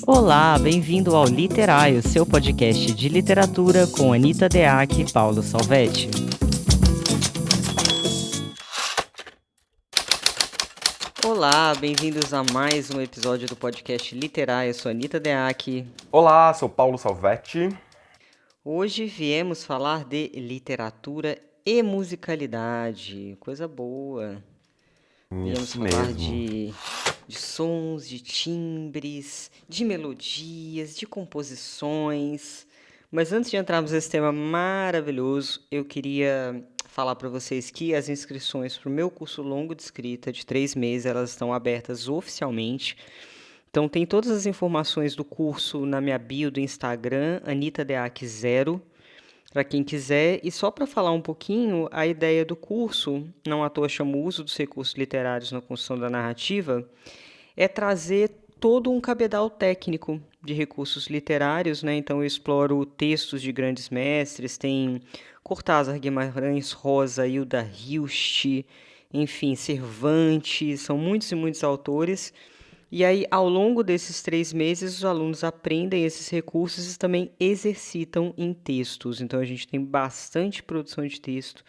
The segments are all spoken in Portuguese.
Olá, bem-vindo ao Literário, seu podcast de literatura com Anita Deac e Paulo Salvetti. Olá, bem-vindos a mais um episódio do podcast Literário. Eu sou Anita Deac. Olá, sou Paulo Salvetti. Hoje viemos falar de literatura e musicalidade, coisa boa. Viemos Isso falar mesmo. de sons, de timbres, de melodias, de composições. Mas antes de entrarmos nesse tema maravilhoso, eu queria falar para vocês que as inscrições para o meu curso longo de escrita de 3 meses, elas estão abertas oficialmente. Então tem todas as informações do curso na minha bio do Instagram, AnitaDeac0, para quem quiser. E só para falar um pouquinho, a ideia do curso, não à toa chamo o uso dos recursos literários na construção da narrativa, é trazer todo um cabedal técnico de recursos literários, né? Então eu exploro textos de grandes mestres, tem Cortázar, Guimarães Rosa, Hilda Hilst, enfim, Cervantes, são muitos e muitos autores. E aí, ao longo desses 3 meses, os alunos aprendem esses recursos e também exercitam em textos. Então, a gente tem bastante produção de texto.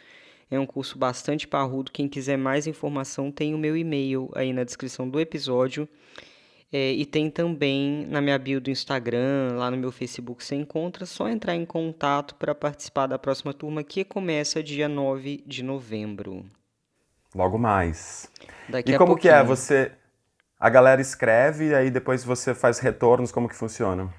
É um curso bastante parrudo. Quem quiser mais informação, tem o meu e-mail aí na descrição do episódio. E tem também na minha bio do Instagram, lá no meu Facebook, você encontra. Só entrar em contato para participar da próxima turma, que começa dia 9 de novembro. Logo mais. Daqui E a como que é? pouquinho. A galera escreve e aí depois você faz retornos, como que funciona?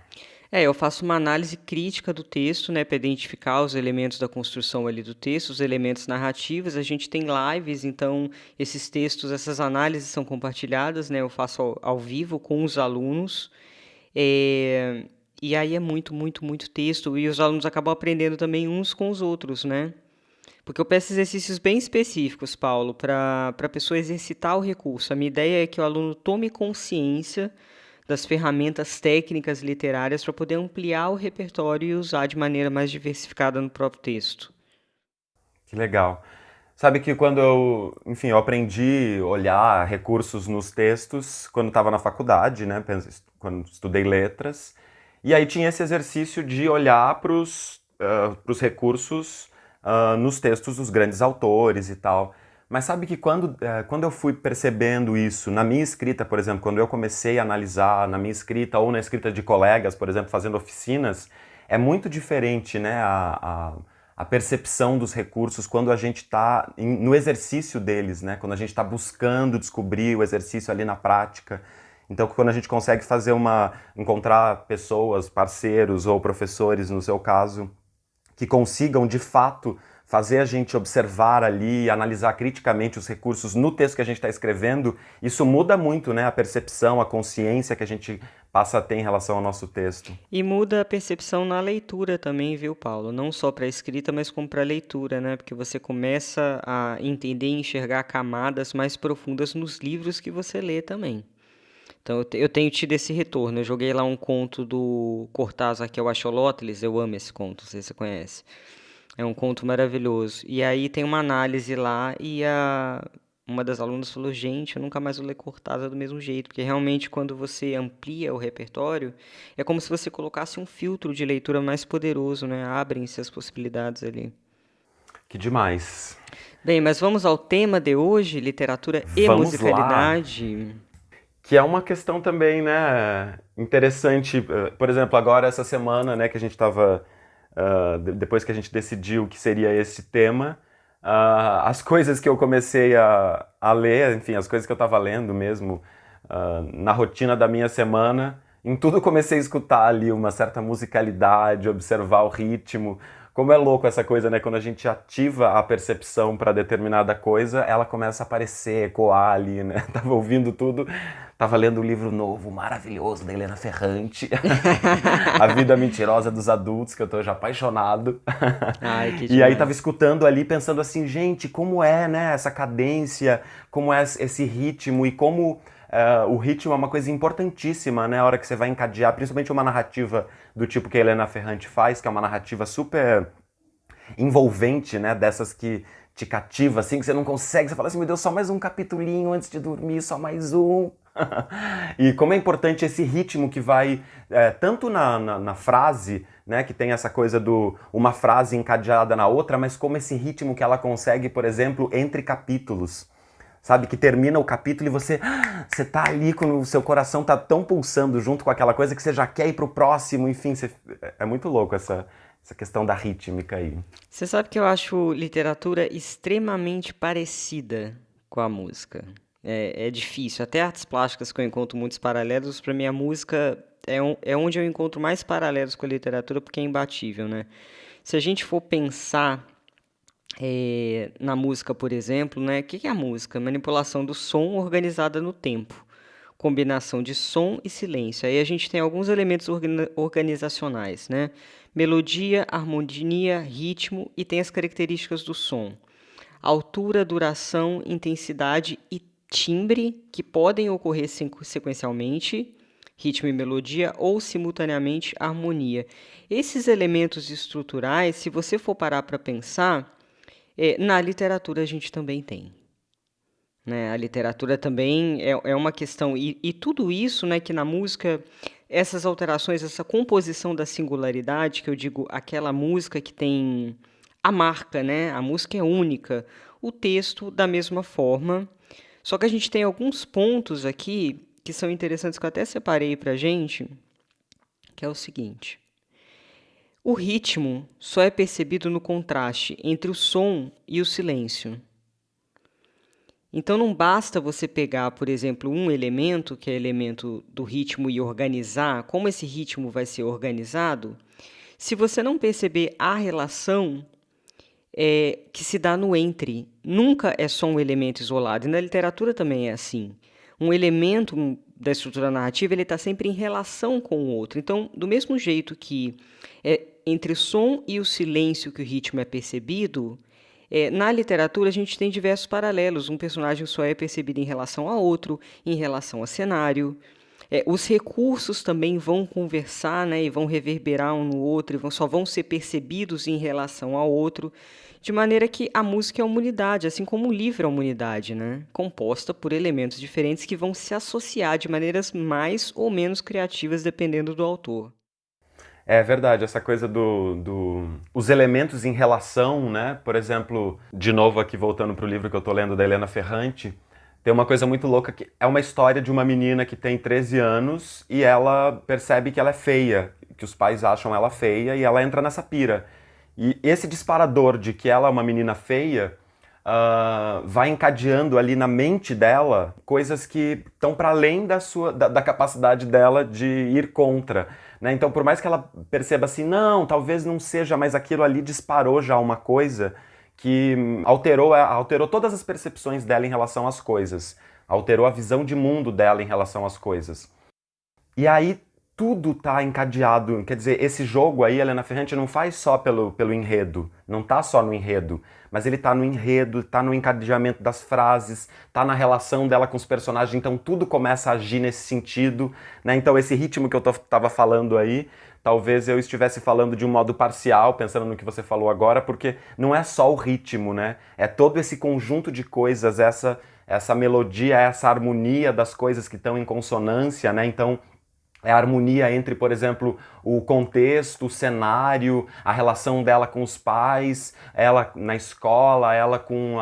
Eu faço uma análise crítica do texto, né, para identificar os elementos da construção ali do texto, os elementos narrativos. A gente tem lives, então esses textos, essas análises são compartilhadas, né? Eu faço ao vivo com os alunos. É, e aí é muito, muito, muito texto. E os alunos acabam aprendendo também uns com os outros, né? Porque eu peço exercícios bem específicos, Paulo, para a pessoa exercitar o recurso. A minha ideia é que o aluno tome consciência das ferramentas técnicas literárias para poder ampliar o repertório e usar de maneira mais diversificada no próprio texto. Que legal. Sabe que quando eu aprendi a olhar recursos nos textos quando estava na faculdade, né, quando estudei letras, e aí tinha esse exercício de olhar para os recursos nos textos dos grandes autores e tal. Mas sabe que quando eu fui percebendo isso na minha escrita, por exemplo, quando eu comecei a analisar na minha escrita ou na escrita de colegas, por exemplo, fazendo oficinas, é muito diferente, né, a percepção dos recursos quando a gente está no exercício deles, né? Quando a gente está buscando descobrir o exercício ali na prática. Então, quando a gente consegue encontrar pessoas, parceiros ou professores, no seu caso, que consigam de fato fazer a gente observar ali, analisar criticamente os recursos no texto que a gente está escrevendo, isso muda muito, né? A percepção, a consciência que a gente passa a ter em relação ao nosso texto. E muda a percepção na leitura também, viu, Paulo? Não só para a escrita, mas como para a leitura, né? Porque você começa a entender e enxergar camadas mais profundas nos livros que você lê também. Então, eu tenho tido esse retorno. Eu joguei lá um conto do Cortázar, que é o Axolotls. Eu amo esse conto, não sei se você conhece. É um conto maravilhoso. E aí tem uma análise lá uma das alunas falou, gente, eu nunca mais vou ler Cortázar do mesmo jeito, porque realmente quando você amplia o repertório, é como se você colocasse um filtro de leitura mais poderoso, né? Abrem-se as possibilidades ali. Que demais. Bem, mas vamos ao tema de hoje, literatura e Vamos lá. musicalidade. Que é uma questão também, né, interessante. Por exemplo, agora essa semana, né, que a gente estava, depois que a gente decidiu que seria esse tema, as coisas que eu comecei a ler, enfim, as coisas que eu estava lendo mesmo, na rotina da minha semana, em tudo eu comecei a escutar ali uma certa musicalidade, observar o ritmo. Como é louco essa coisa, né? Quando a gente ativa a percepção para determinada coisa, ela começa a aparecer, ecoar ali, né? Tava ouvindo tudo, tava lendo um livro novo, maravilhoso, da Helena Ferrante. A Vida Mentirosa dos Adultos, que eu tô já apaixonado. Ai, que E aí tava demais. escutando ali, pensando assim, gente, como é, né, essa cadência, como é esse ritmo e como o ritmo é uma coisa importantíssima, né, a hora que você vai encadear, principalmente uma narrativa do tipo que a Helena Ferrante faz, que é uma narrativa super envolvente, né, dessas que te cativa, assim, que você não consegue, você fala assim, meu Deus, só mais um capitulinho antes de dormir, só mais um. E como é importante esse ritmo que vai, tanto na frase, né, que tem essa coisa do uma frase encadeada na outra, mas como esse ritmo que ela consegue, por exemplo, entre capítulos. Sabe, que termina o capítulo e você tá ali com o seu coração tá tão pulsando junto com aquela coisa que você já quer ir pro próximo, enfim, é muito louco essa questão da rítmica aí. Você sabe que eu acho literatura extremamente parecida com a música. É difícil. Até artes plásticas que eu encontro muitos paralelos, para mim a música é onde eu encontro mais paralelos com a literatura, porque é imbatível, né? Se a gente for pensar na música, por exemplo, né? O que é a música? Manipulação do som organizada no tempo. Combinação de som e silêncio. Aí a gente tem alguns elementos organizacionais, né? Melodia, harmonia, ritmo e tem as características do som. Altura, duração, intensidade e timbre que podem ocorrer sequencialmente, ritmo e melodia, ou simultaneamente harmonia. Esses elementos estruturais, se você for parar para pensar, na literatura a gente também tem. Né? A literatura também é uma questão. E tudo isso, né, que na música, essas alterações, essa composição da singularidade, que eu digo, aquela música que tem a marca, né? A música é única. O texto, da mesma forma. Só que a gente tem alguns pontos aqui que são interessantes, que eu até separei para a gente, que é o seguinte. O ritmo só é percebido no contraste entre o som e o silêncio. Então não basta você pegar, por exemplo, um elemento, que é elemento do ritmo, e organizar como esse ritmo vai ser organizado, se você não perceber a relação que se dá no entre. Nunca é só um elemento isolado. E na literatura também é assim. Um elemento da estrutura narrativa ele está sempre em relação com o outro. Então, do mesmo jeito que entre o som e o silêncio que o ritmo é percebido, na literatura a gente tem diversos paralelos. Um personagem só é percebido em relação a outro, em relação a cenário. Os recursos também vão conversar, né, e vão reverberar um no outro, só vão ser percebidos em relação ao outro, de maneira que a música é uma unidade, assim como o livro é uma unidade, né, composta por elementos diferentes que vão se associar de maneiras mais ou menos criativas, dependendo do autor. É verdade, essa coisa os elementos em relação, né? Por exemplo, de novo aqui voltando para o livro que eu tô lendo da Helena Ferrante, tem uma coisa muito louca que é uma história de uma menina que tem 13 anos e ela percebe que ela é feia, que os pais acham ela feia e ela entra nessa pira. E esse disparador de que ela é uma menina feia vai encadeando ali na mente dela coisas que estão para além da capacidade dela de ir contra. Né? Então, por mais que ela perceba assim, não, talvez não seja, mas aquilo ali disparou já uma coisa que alterou todas as percepções dela em relação às coisas, alterou a visão de mundo dela em relação às coisas. E aí tudo tá encadeado. Quer dizer, esse jogo aí, Helena Ferrante não faz só pelo enredo, não tá só no enredo, mas ele tá no enredo, tá no encadeamento das frases, tá na relação dela com os personagens, então tudo começa a agir nesse sentido, né? Então esse ritmo que eu tava falando aí, talvez eu estivesse falando de um modo parcial, pensando no que você falou agora, porque não é só o ritmo, né? É todo esse conjunto de coisas, essa melodia, essa harmonia das coisas que estão em consonância, né? Então é a harmonia entre, por exemplo, o contexto, o cenário, a relação dela com os pais, ela na escola, ela com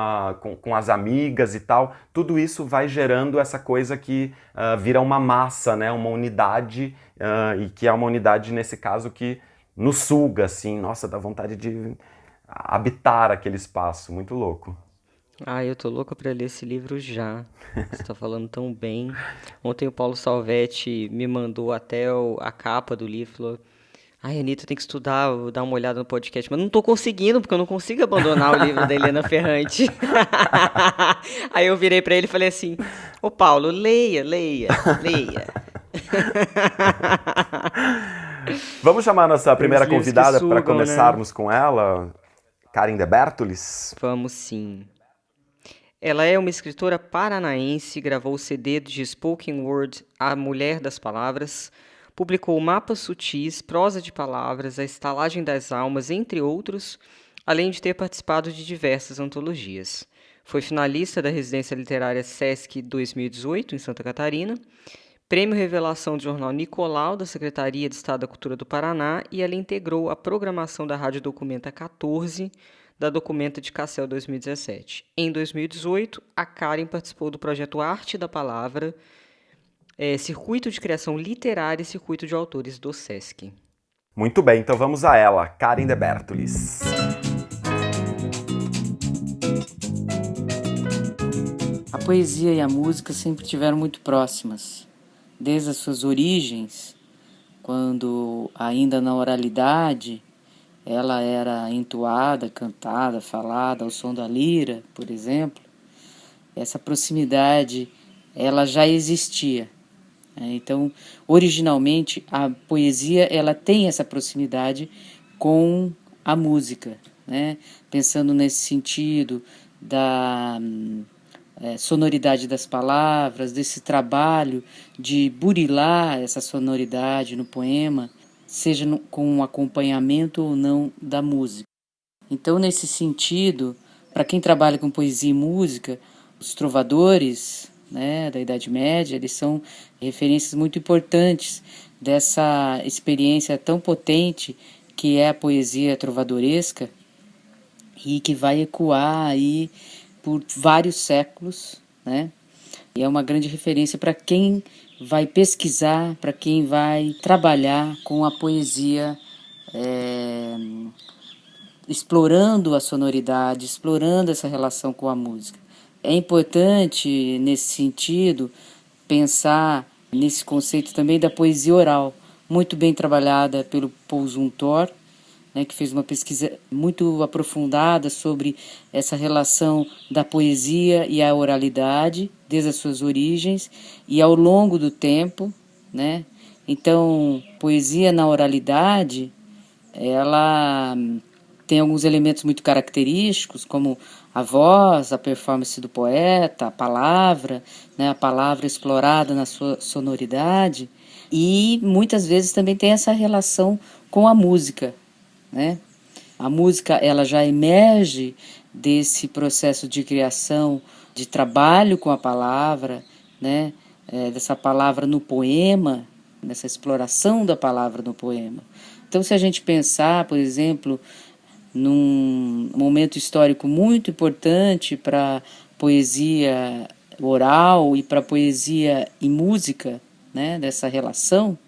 as amigas e tal. Tudo isso vai gerando essa coisa que vira uma massa, né? Uma unidade, e que é uma unidade, nesse caso, que nos suga, assim. Nossa, dá vontade de habitar aquele espaço. Muito louco. Ah, eu tô louca pra ler esse livro já. Você tá falando tão bem. Ontem o Paulo Salvetti me mandou até a capa do livro, falou: ai, Anitta, tem que estudar, vou dar uma olhada no podcast. Mas não tô conseguindo, porque eu não consigo abandonar o livro da Helena Ferrante. Aí eu virei pra ele e falei assim: ô Paulo, leia, leia, leia. Vamos chamar a nossa Tem uns primeira livros que convidada para sugam, né? começarmos com ela, Karen de Bertolis. Vamos sim. Ela é uma escritora paranaense, gravou o CD de Spoken Word A Mulher das Palavras, publicou Mapas Sutis, Prosa de Palavras, A Estalagem das Almas, entre outros, além de ter participado de diversas antologias. Foi finalista da Residência Literária Sesc 2018, em Santa Catarina, Prêmio Revelação do Jornal Nicolau, da Secretaria de Estado da Cultura do Paraná, e ela integrou a programação da Rádio Documenta 14, da Documenta de Cassel 2017. Em 2018, a Karen participou do projeto Arte da Palavra, Circuito de Criação Literária e Circuito de Autores do Sesc. Muito bem, então vamos a ela, Karen de Bertolis. A poesia e a música sempre estiveram muito próximas. Desde as suas origens, quando ainda na oralidade, ela era entoada, cantada, falada ao som da lira, por exemplo. Essa proximidade, ela já existia. Então, originalmente, a poesia ela tem essa proximidade com a música, né? Pensando nesse sentido da sonoridade das palavras, desse trabalho de burilar essa sonoridade no poema, seja com um acompanhamento ou não da música. Então, nesse sentido, para quem trabalha com poesia e música, os trovadores, né, da Idade Média, eles são referências muito importantes dessa experiência tão potente que é a poesia trovadoresca e que vai ecoar aí por vários séculos, né? E é uma grande referência para quem vai pesquisar, para quem vai trabalhar com a poesia, explorando a sonoridade, explorando essa relação com a música. É importante, nesse sentido, pensar nesse conceito também da poesia oral, muito bem trabalhada pelo Paul Zumthor, né, que fez uma pesquisa muito aprofundada sobre essa relação da poesia e a oralidade, desde as suas origens e ao longo do tempo, né? Então, poesia na oralidade, ela tem alguns elementos muito característicos, como a voz, a performance do poeta, a palavra, né, a palavra explorada na sua sonoridade, e muitas vezes também tem essa relação com a música, né? A música ela já emerge desse processo de criação, de trabalho com a palavra, né? Dessa palavra no poema, dessa exploração da palavra no poema. Então, se a gente pensar, por exemplo, num momento histórico muito importante para a poesia oral e para a poesia e música, né, dessa relação,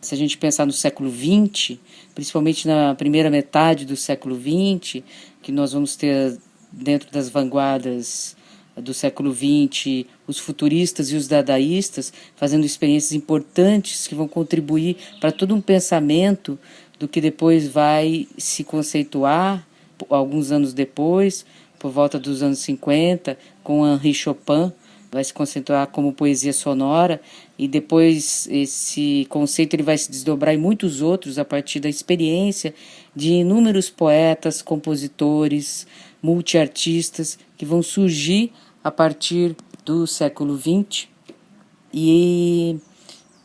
se a gente pensar no século XX, principalmente na primeira metade do século XX, que nós vamos ter dentro das vanguardas do século XX, os futuristas e os dadaístas fazendo experiências importantes que vão contribuir para todo um pensamento do que depois vai se conceituar, alguns anos depois, por volta dos anos 50, com Henri Chopin, vai se conceituar como poesia sonora, e depois esse conceito ele vai se desdobrar em muitos outros a partir da experiência de inúmeros poetas, compositores, multiartistas que vão surgir a partir do século XX. E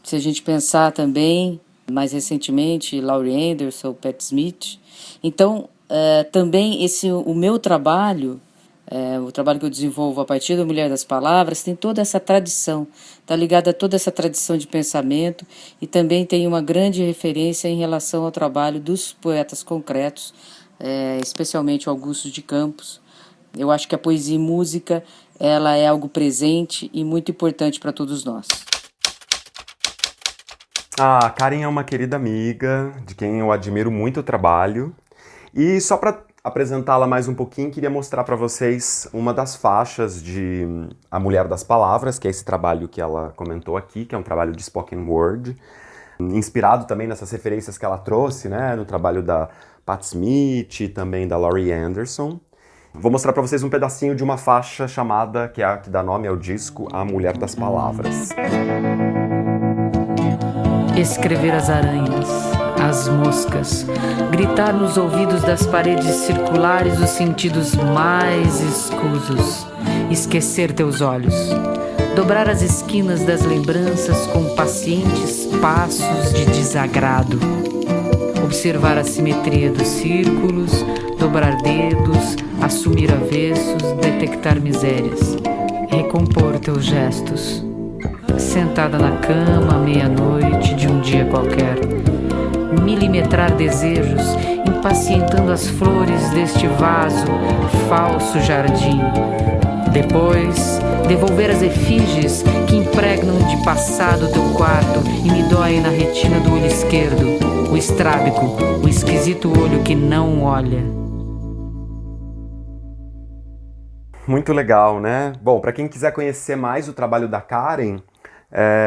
se a gente pensar também, mais recentemente, Laurie Anderson, Pat Smith, então também o meu trabalho, o trabalho que eu desenvolvo a partir da Mulher das Palavras, tem toda essa tradição, está ligada a toda essa tradição de pensamento, e também tem uma grande referência em relação ao trabalho dos poetas concretos, especialmente Augusto de Campos. Eu acho que a poesia e música ela é algo presente e muito importante para todos nós. A Karen é uma querida amiga, de quem eu admiro muito o trabalho. E só para apresentá-la mais um pouquinho, queria mostrar para vocês uma das faixas de A Mulher das Palavras, que é esse trabalho que ela comentou aqui, que é um trabalho de spoken word, inspirado também nessas referências que ela trouxe, né, no trabalho da Pat Smith e também da Laurie Anderson. Vou mostrar para vocês um pedacinho de uma faixa chamada, que é a que dá nome ao disco, A Mulher das Palavras. Escrever as aranhas, as moscas, gritar nos ouvidos das paredes circulares os sentidos mais escusos, esquecer teus olhos, dobrar as esquinas das lembranças com pacientes passos de desagrado, observar a simetria dos círculos, dobrar dedos, assumir avessos, detectar misérias, recompor teus gestos. Sentada na cama à meia-noite de um dia qualquer, milimetrar desejos, impacientando as flores deste vaso, falso jardim. Depois, devolver as efígies que impregnam de passado teu quarto e me doem na retina do olho esquerdo, o estrábico, o esquisito olho que não olha. Muito legal, né? Bom, para quem quiser conhecer mais o trabalho da Karen,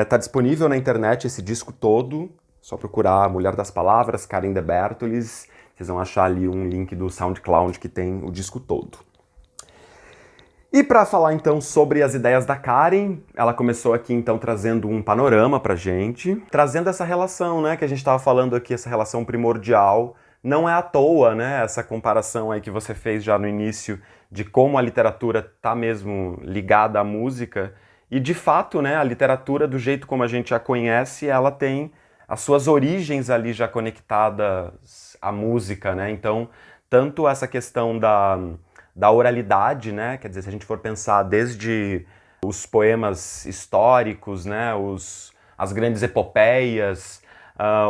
tá disponível na internet esse disco todo. Só procurar Mulher das Palavras, Karen de Bertolys. Vocês vão achar ali um link do SoundCloud que tem o disco todo. E para falar então sobre as ideias da Karen, ela começou aqui então trazendo um panorama pra gente, trazendo essa relação, né, que a gente estava falando aqui, essa relação primordial. Não é à toa, né, essa comparação aí que você fez já no início de como a literatura tá mesmo ligada à música. E de fato, né, a literatura, do jeito como a gente a conhece, ela tem as suas origens ali já conectadas à música, né? Então, tanto essa questão da oralidade, né? Quer dizer, se a gente for pensar desde os poemas históricos, né? As grandes epopeias,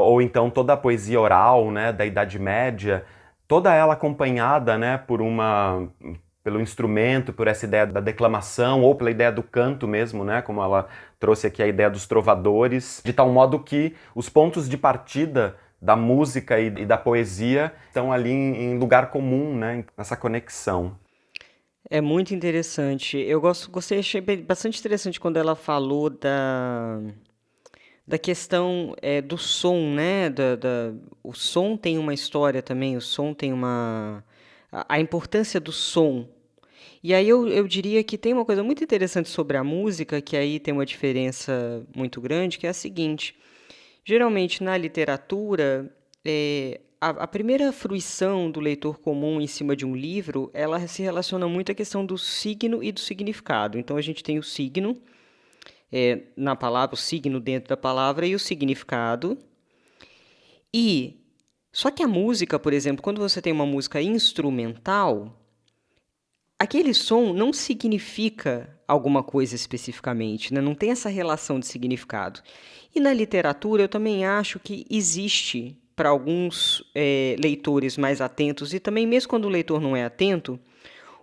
ou então toda a poesia oral, né? Da Idade Média, toda ela acompanhada, né? Pelo instrumento, por essa ideia da declamação, ou pela ideia do canto mesmo, né? Como ela trouxe aqui a ideia dos trovadores, de tal modo que os pontos de partida da música e da poesia estão ali em lugar comum, né? Nessa conexão. É muito interessante. Achei bastante interessante quando ela falou da questão do som, né? O som tem uma história também, o som tem a importância do som. E aí eu diria que tem uma coisa muito interessante sobre a música, que aí tem uma diferença muito grande, que é a seguinte. Geralmente, na literatura, a primeira fruição do leitor comum em cima de um livro, ela se relaciona muito à questão do signo e do significado. Então, a gente tem o signo na palavra, o signo dentro da palavra e o significado. Só que a música, por exemplo, quando você tem uma música instrumental, aquele som não significa alguma coisa especificamente, né? Não tem essa relação de significado. E na literatura eu também acho que existe, para alguns leitores mais atentos, e também mesmo quando o leitor não é atento,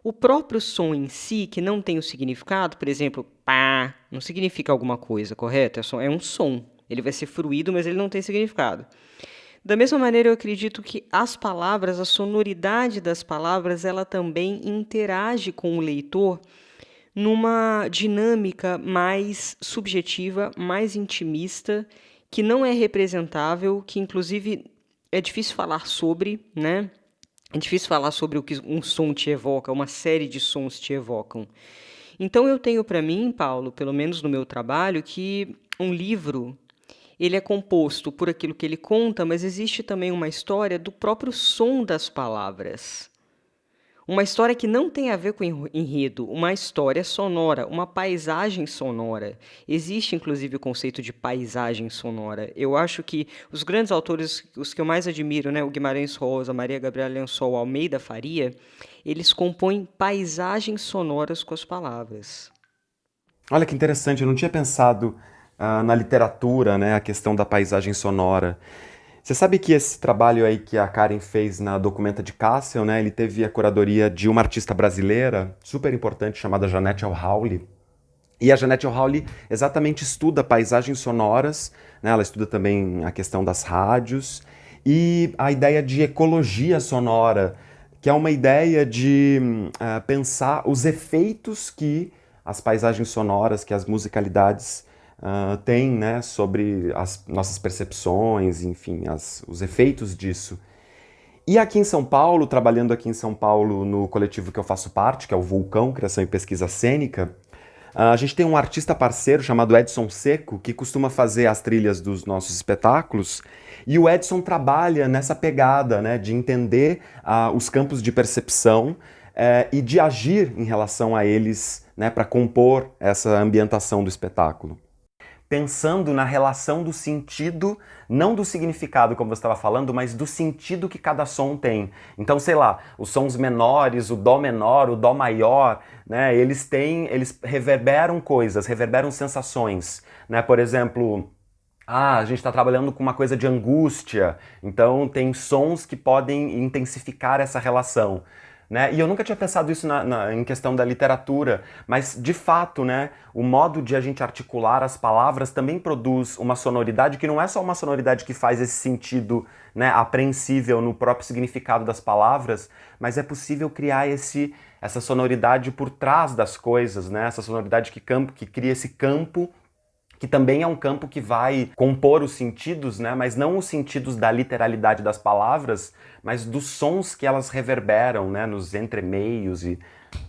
o próprio som em si, que não tem o significado, por exemplo, pá, não significa alguma coisa, correto? É um som. Ele vai ser fruído, mas ele não tem significado. Da mesma maneira, eu acredito que as palavras, a sonoridade das palavras, ela também interage com o leitor numa dinâmica mais subjetiva, mais intimista, que não é representável, que inclusive é difícil falar sobre, né? É difícil falar sobre o que um som te evoca, uma série de sons te evocam. Então eu tenho para mim, Paulo, pelo menos no meu trabalho, que um livro ele é composto por aquilo que ele conta, mas existe também uma história do próprio som das palavras. Uma história que não tem a ver com enredo, uma história sonora, uma paisagem sonora. Existe, inclusive, o conceito de paisagem sonora. Eu acho que os grandes autores, os que eu mais admiro, né, o Guimarães Rosa, Maria Gabriela Lençol, Almeida Faria, eles compõem paisagens sonoras com as palavras. Olha que interessante, eu não tinha pensado na literatura, né, a questão da paisagem sonora. Você sabe que esse trabalho aí que a Karen fez na Documenta de Cassel, né, ele teve a curadoria de uma artista brasileira super importante chamada Janete Alhauli. E a Janete Alhauli exatamente estuda paisagens sonoras, né, ela estuda também a questão das rádios e a ideia de ecologia sonora, que é uma ideia de pensar os efeitos que as paisagens sonoras, que as musicalidades tem, né, sobre as nossas percepções, enfim, os efeitos disso. E aqui em São Paulo, trabalhando aqui em São Paulo no coletivo que eu faço parte, que é o Vulcão, Criação e Pesquisa Cênica, a gente tem um artista parceiro chamado Edson Seco, que costuma fazer as trilhas dos nossos espetáculos, e o Edson trabalha nessa pegada, né, de entender os campos de percepção e de agir em relação a eles, né, para compor essa ambientação do espetáculo. pensando na relação do sentido, não do significado, como você estava falando, mas do sentido que cada som tem. Então, sei lá, os sons menores, o dó menor, o dó maior, né, eles reverberam coisas, reverberam sensações, né? Por exemplo, a gente está trabalhando com uma coisa de angústia, então tem sons que podem intensificar essa relação. Né? E eu nunca tinha pensado isso em questão da literatura, mas de fato, né, o modo de a gente articular as palavras também produz uma sonoridade que não é só uma sonoridade que faz esse sentido, né, apreensível no próprio significado das palavras, mas é possível criar essa sonoridade por trás das coisas, né? Essa sonoridade que cria esse campo que também é um campo que vai compor os sentidos, né? Mas não os sentidos da literalidade das palavras, mas dos sons que elas reverberam, né? Nos entremeios e...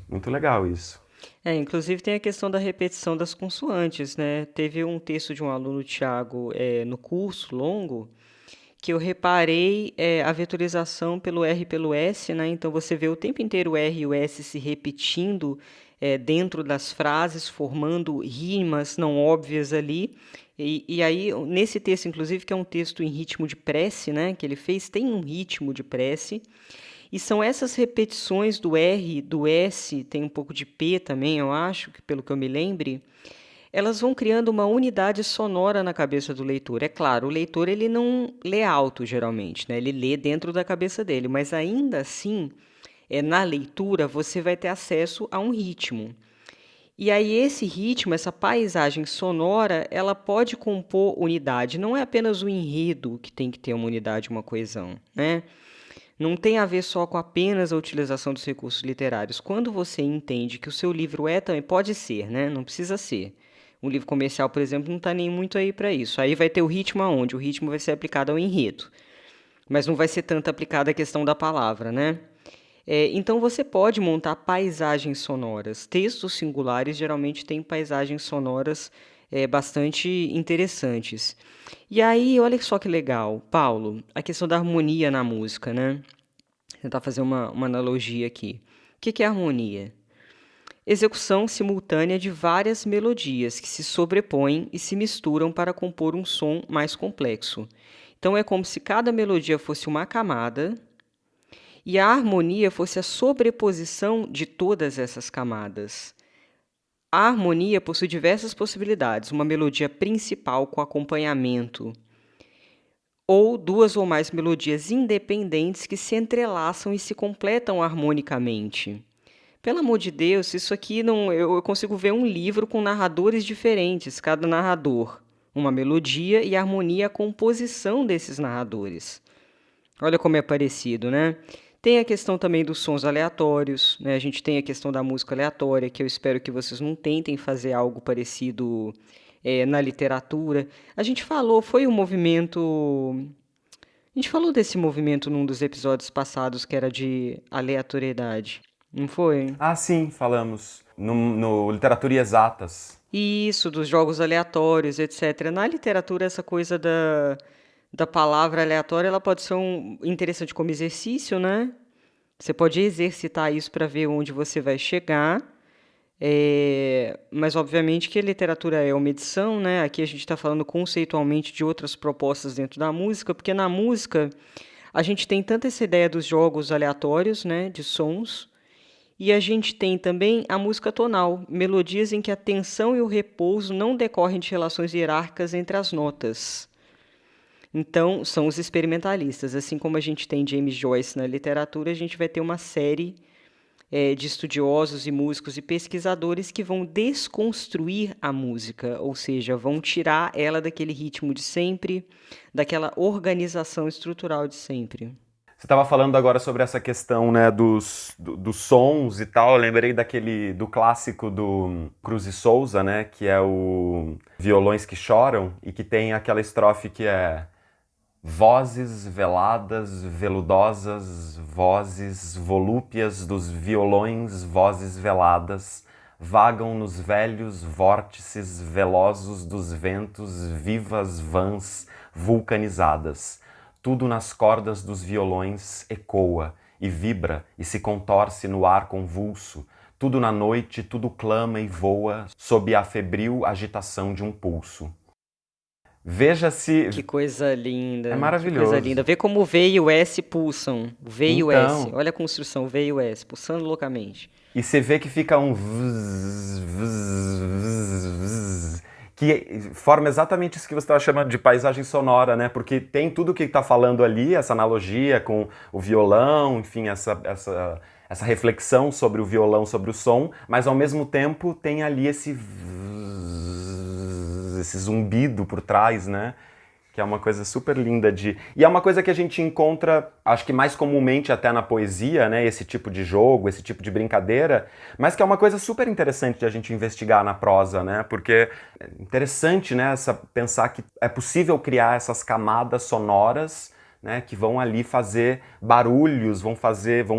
Muito legal isso. Inclusive tem a questão da repetição das consoantes, né? Teve um texto de um aluno, Thiago, no curso longo, que eu reparei a vetorização pelo R e pelo S, né? Então você vê o tempo inteiro o R e o S se repetindo dentro das frases, formando rimas não óbvias ali. E aí, nesse texto, inclusive, que é um texto em ritmo de prece, né? Que ele fez, tem um ritmo de prece. E são essas repetições do R, do S, tem um pouco de P também, eu acho, pelo que eu me lembre, elas vão criando uma unidade sonora na cabeça do leitor. É claro, o leitor ele não lê alto, geralmente, né? Ele lê dentro da cabeça dele, mas ainda assim, na leitura, você vai ter acesso a um ritmo. E aí esse ritmo, essa paisagem sonora, ela pode compor unidade. Não é apenas o enredo que tem que ter uma unidade, uma coesão, né? Não tem a ver só com apenas a utilização dos recursos literários. Quando você entende que o seu livro também pode ser, né? Não precisa ser. Um livro comercial, por exemplo, não está nem muito aí para isso. Aí vai ter o ritmo aonde? O ritmo vai ser aplicado ao enredo. Mas não vai ser tanto aplicado à questão da palavra, né? Então você pode montar paisagens sonoras. Textos singulares geralmente têm paisagens sonoras bastante interessantes. E aí, olha só que legal, Paulo, a questão da harmonia na música, né? Vou tentar fazer uma analogia aqui. O que é harmonia? Execução simultânea de várias melodias que se sobrepõem e se misturam para compor um som mais complexo. Então é como se cada melodia fosse uma camada e a harmonia fosse a sobreposição de todas essas camadas. A harmonia possui diversas possibilidades, uma melodia principal com acompanhamento, ou duas ou mais melodias independentes que se entrelaçam e se completam harmonicamente. Pelo amor de Deus, isso aqui não, eu consigo ver um livro com narradores diferentes, cada narrador, uma melodia e a harmonia, a composição desses narradores. Olha como é parecido, né? Tem a questão também dos sons aleatórios, né? A gente tem a questão da música aleatória, que eu espero que vocês não tentem fazer algo parecido na literatura. A gente falou, foi um movimento... A gente falou desse movimento num dos episódios passados, que era de aleatoriedade, não foi? Ah, sim, falamos. No Literatura e Exatas. Isso, dos jogos aleatórios, etc. Na literatura, essa coisa da palavra aleatória, ela pode ser interessante como exercício, né? Você pode exercitar isso para ver onde você vai chegar. Mas, obviamente, que a literatura é uma edição, né? Aqui a gente está falando conceitualmente de outras propostas dentro da música, porque na música a gente tem tanto essa ideia dos jogos aleatórios, né? De sons, e a gente tem também a música tonal, melodias em que a tensão e o repouso não decorrem de relações hierárquicas entre as notas. Então, são os experimentalistas. Assim como a gente tem James Joyce na literatura, a gente vai ter uma série de estudiosos e músicos e pesquisadores que vão desconstruir a música, ou seja, vão tirar ela daquele ritmo de sempre, daquela organização estrutural de sempre. Você estava falando agora sobre essa questão, né, dos sons e tal. Eu lembrei do clássico do Cruz e Souza, né, que é o Violões que Choram, e que tem aquela estrofe que é: vozes veladas, veludosas, vozes volúpias dos violões, vozes veladas, vagam nos velhos vórtices velosos dos ventos, vivas vãs vulcanizadas. Tudo nas cordas dos violões ecoa, e vibra, e se contorce no ar convulso. Tudo na noite, tudo clama e voa, sob a febril agitação de um pulso. Veja se. Que coisa É linda, que coisa linda. maravilhoso. Vê como o V e o S pulsam. O V e o S. Então, Olha a construção, o V e o S, pulsando loucamente. e você vê que fica um vzz, vzz, vzz, vzz, que forma exatamente isso que você estava chamando de paisagem sonora, né? Porque tem tudo que está falando ali, essa analogia com o violão, enfim, essa reflexão sobre o violão, sobre o som, mas ao mesmo tempo tem ali esse vzz, esse zumbido por trás, né? Que é uma coisa super linda de... E é uma coisa que a gente encontra, acho que mais comumente até na poesia, né? Esse tipo de jogo, esse tipo de brincadeira, mas que é uma coisa super interessante de a gente investigar na prosa, né? Porque é interessante, né? Pensar que é possível criar essas camadas sonoras, né? Que vão ali fazer barulhos, vão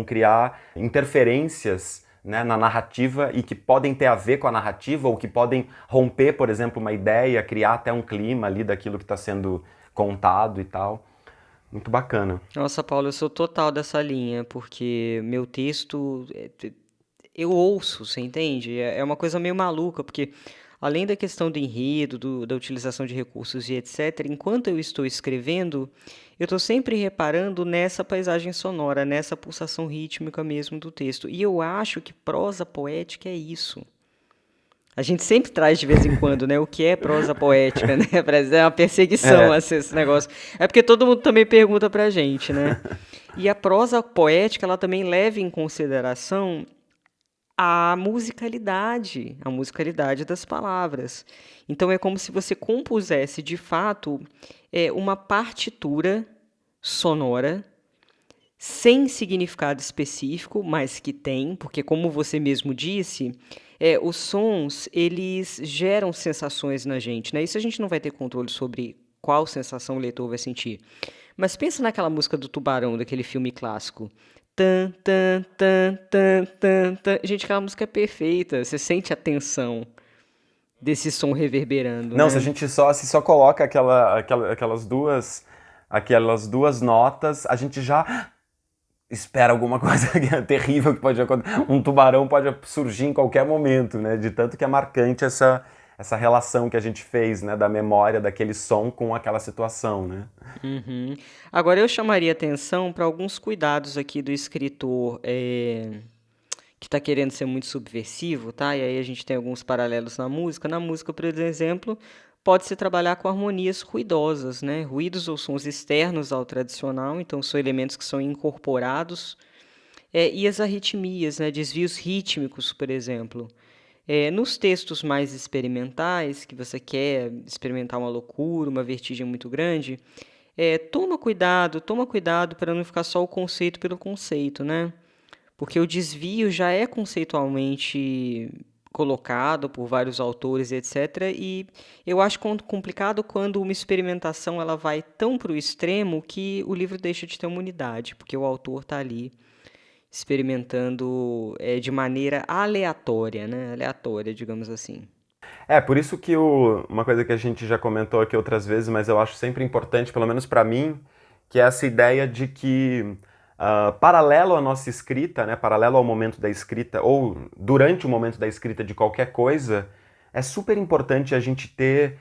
criar interferências, né, na narrativa e que podem ter a ver com a narrativa ou que podem romper, por exemplo, uma ideia, criar até um clima ali daquilo que está sendo contado e tal. Muito bacana. Nossa, Paulo, eu sou total dessa linha, porque meu texto, eu ouço, você entende? É uma coisa meio maluca, porque além da questão do enredo, da utilização de recursos e etc., enquanto eu estou escrevendo, eu estou sempre reparando nessa paisagem sonora, nessa pulsação rítmica mesmo do texto. E eu acho que prosa poética é isso. A gente sempre traz de vez em quando, né? O que é prosa poética, né? Parece uma perseguição É, esse negócio. É porque todo mundo também pergunta pra gente, né? E a prosa poética, ela também leva em consideração a musicalidade das palavras. Então é como se você compusesse de fato uma partitura sonora sem significado específico, mas que tem, porque como você mesmo disse, os sons eles geram sensações na gente, né? Isso a gente não vai ter controle sobre qual sensação o leitor vai sentir. Mas pensa naquela música do Tubarão, daquele filme clássico. Tan, tan, tan, tan, tan, tan. Gente, aquela música é perfeita. Você sente a tensão desse som reverberando, não, se a né? gente se só coloca aquelas duas notas, a gente já espera alguma coisa que é terrível que pode acontecer. Um tubarão pode surgir em qualquer momento, né? De tanto que é marcante essa relação que a gente fez, né? Da memória daquele som com aquela situação, né? Uhum. Agora eu chamaria atenção para alguns cuidados aqui do escritor que está querendo ser muito subversivo, tá? E aí a gente tem alguns paralelos na música. Na música, por exemplo, pode-se trabalhar com harmonias ruidosas, né? Ruídos ou sons externos ao tradicional, então são elementos que são incorporados. E as arritmias, né? Desvios rítmicos, por exemplo. Nos textos mais experimentais, que você quer experimentar uma loucura, uma vertigem muito grande, toma cuidado para não ficar só o conceito pelo conceito, né? Porque o desvio já é conceitualmente colocado por vários autores, etc. E eu acho complicado quando uma experimentação ela vai tão para o extremo que o livro deixa de ter uma unidade, porque o autor está ali experimentando de maneira aleatória, né? Aleatória, digamos assim. Por isso que uma coisa que a gente já comentou aqui outras vezes, mas eu acho sempre importante, pelo menos para mim, que é essa ideia de que, paralelo à nossa escrita, né, paralelo ao momento da escrita, ou durante o momento da escrita de qualquer coisa, é super importante a gente ter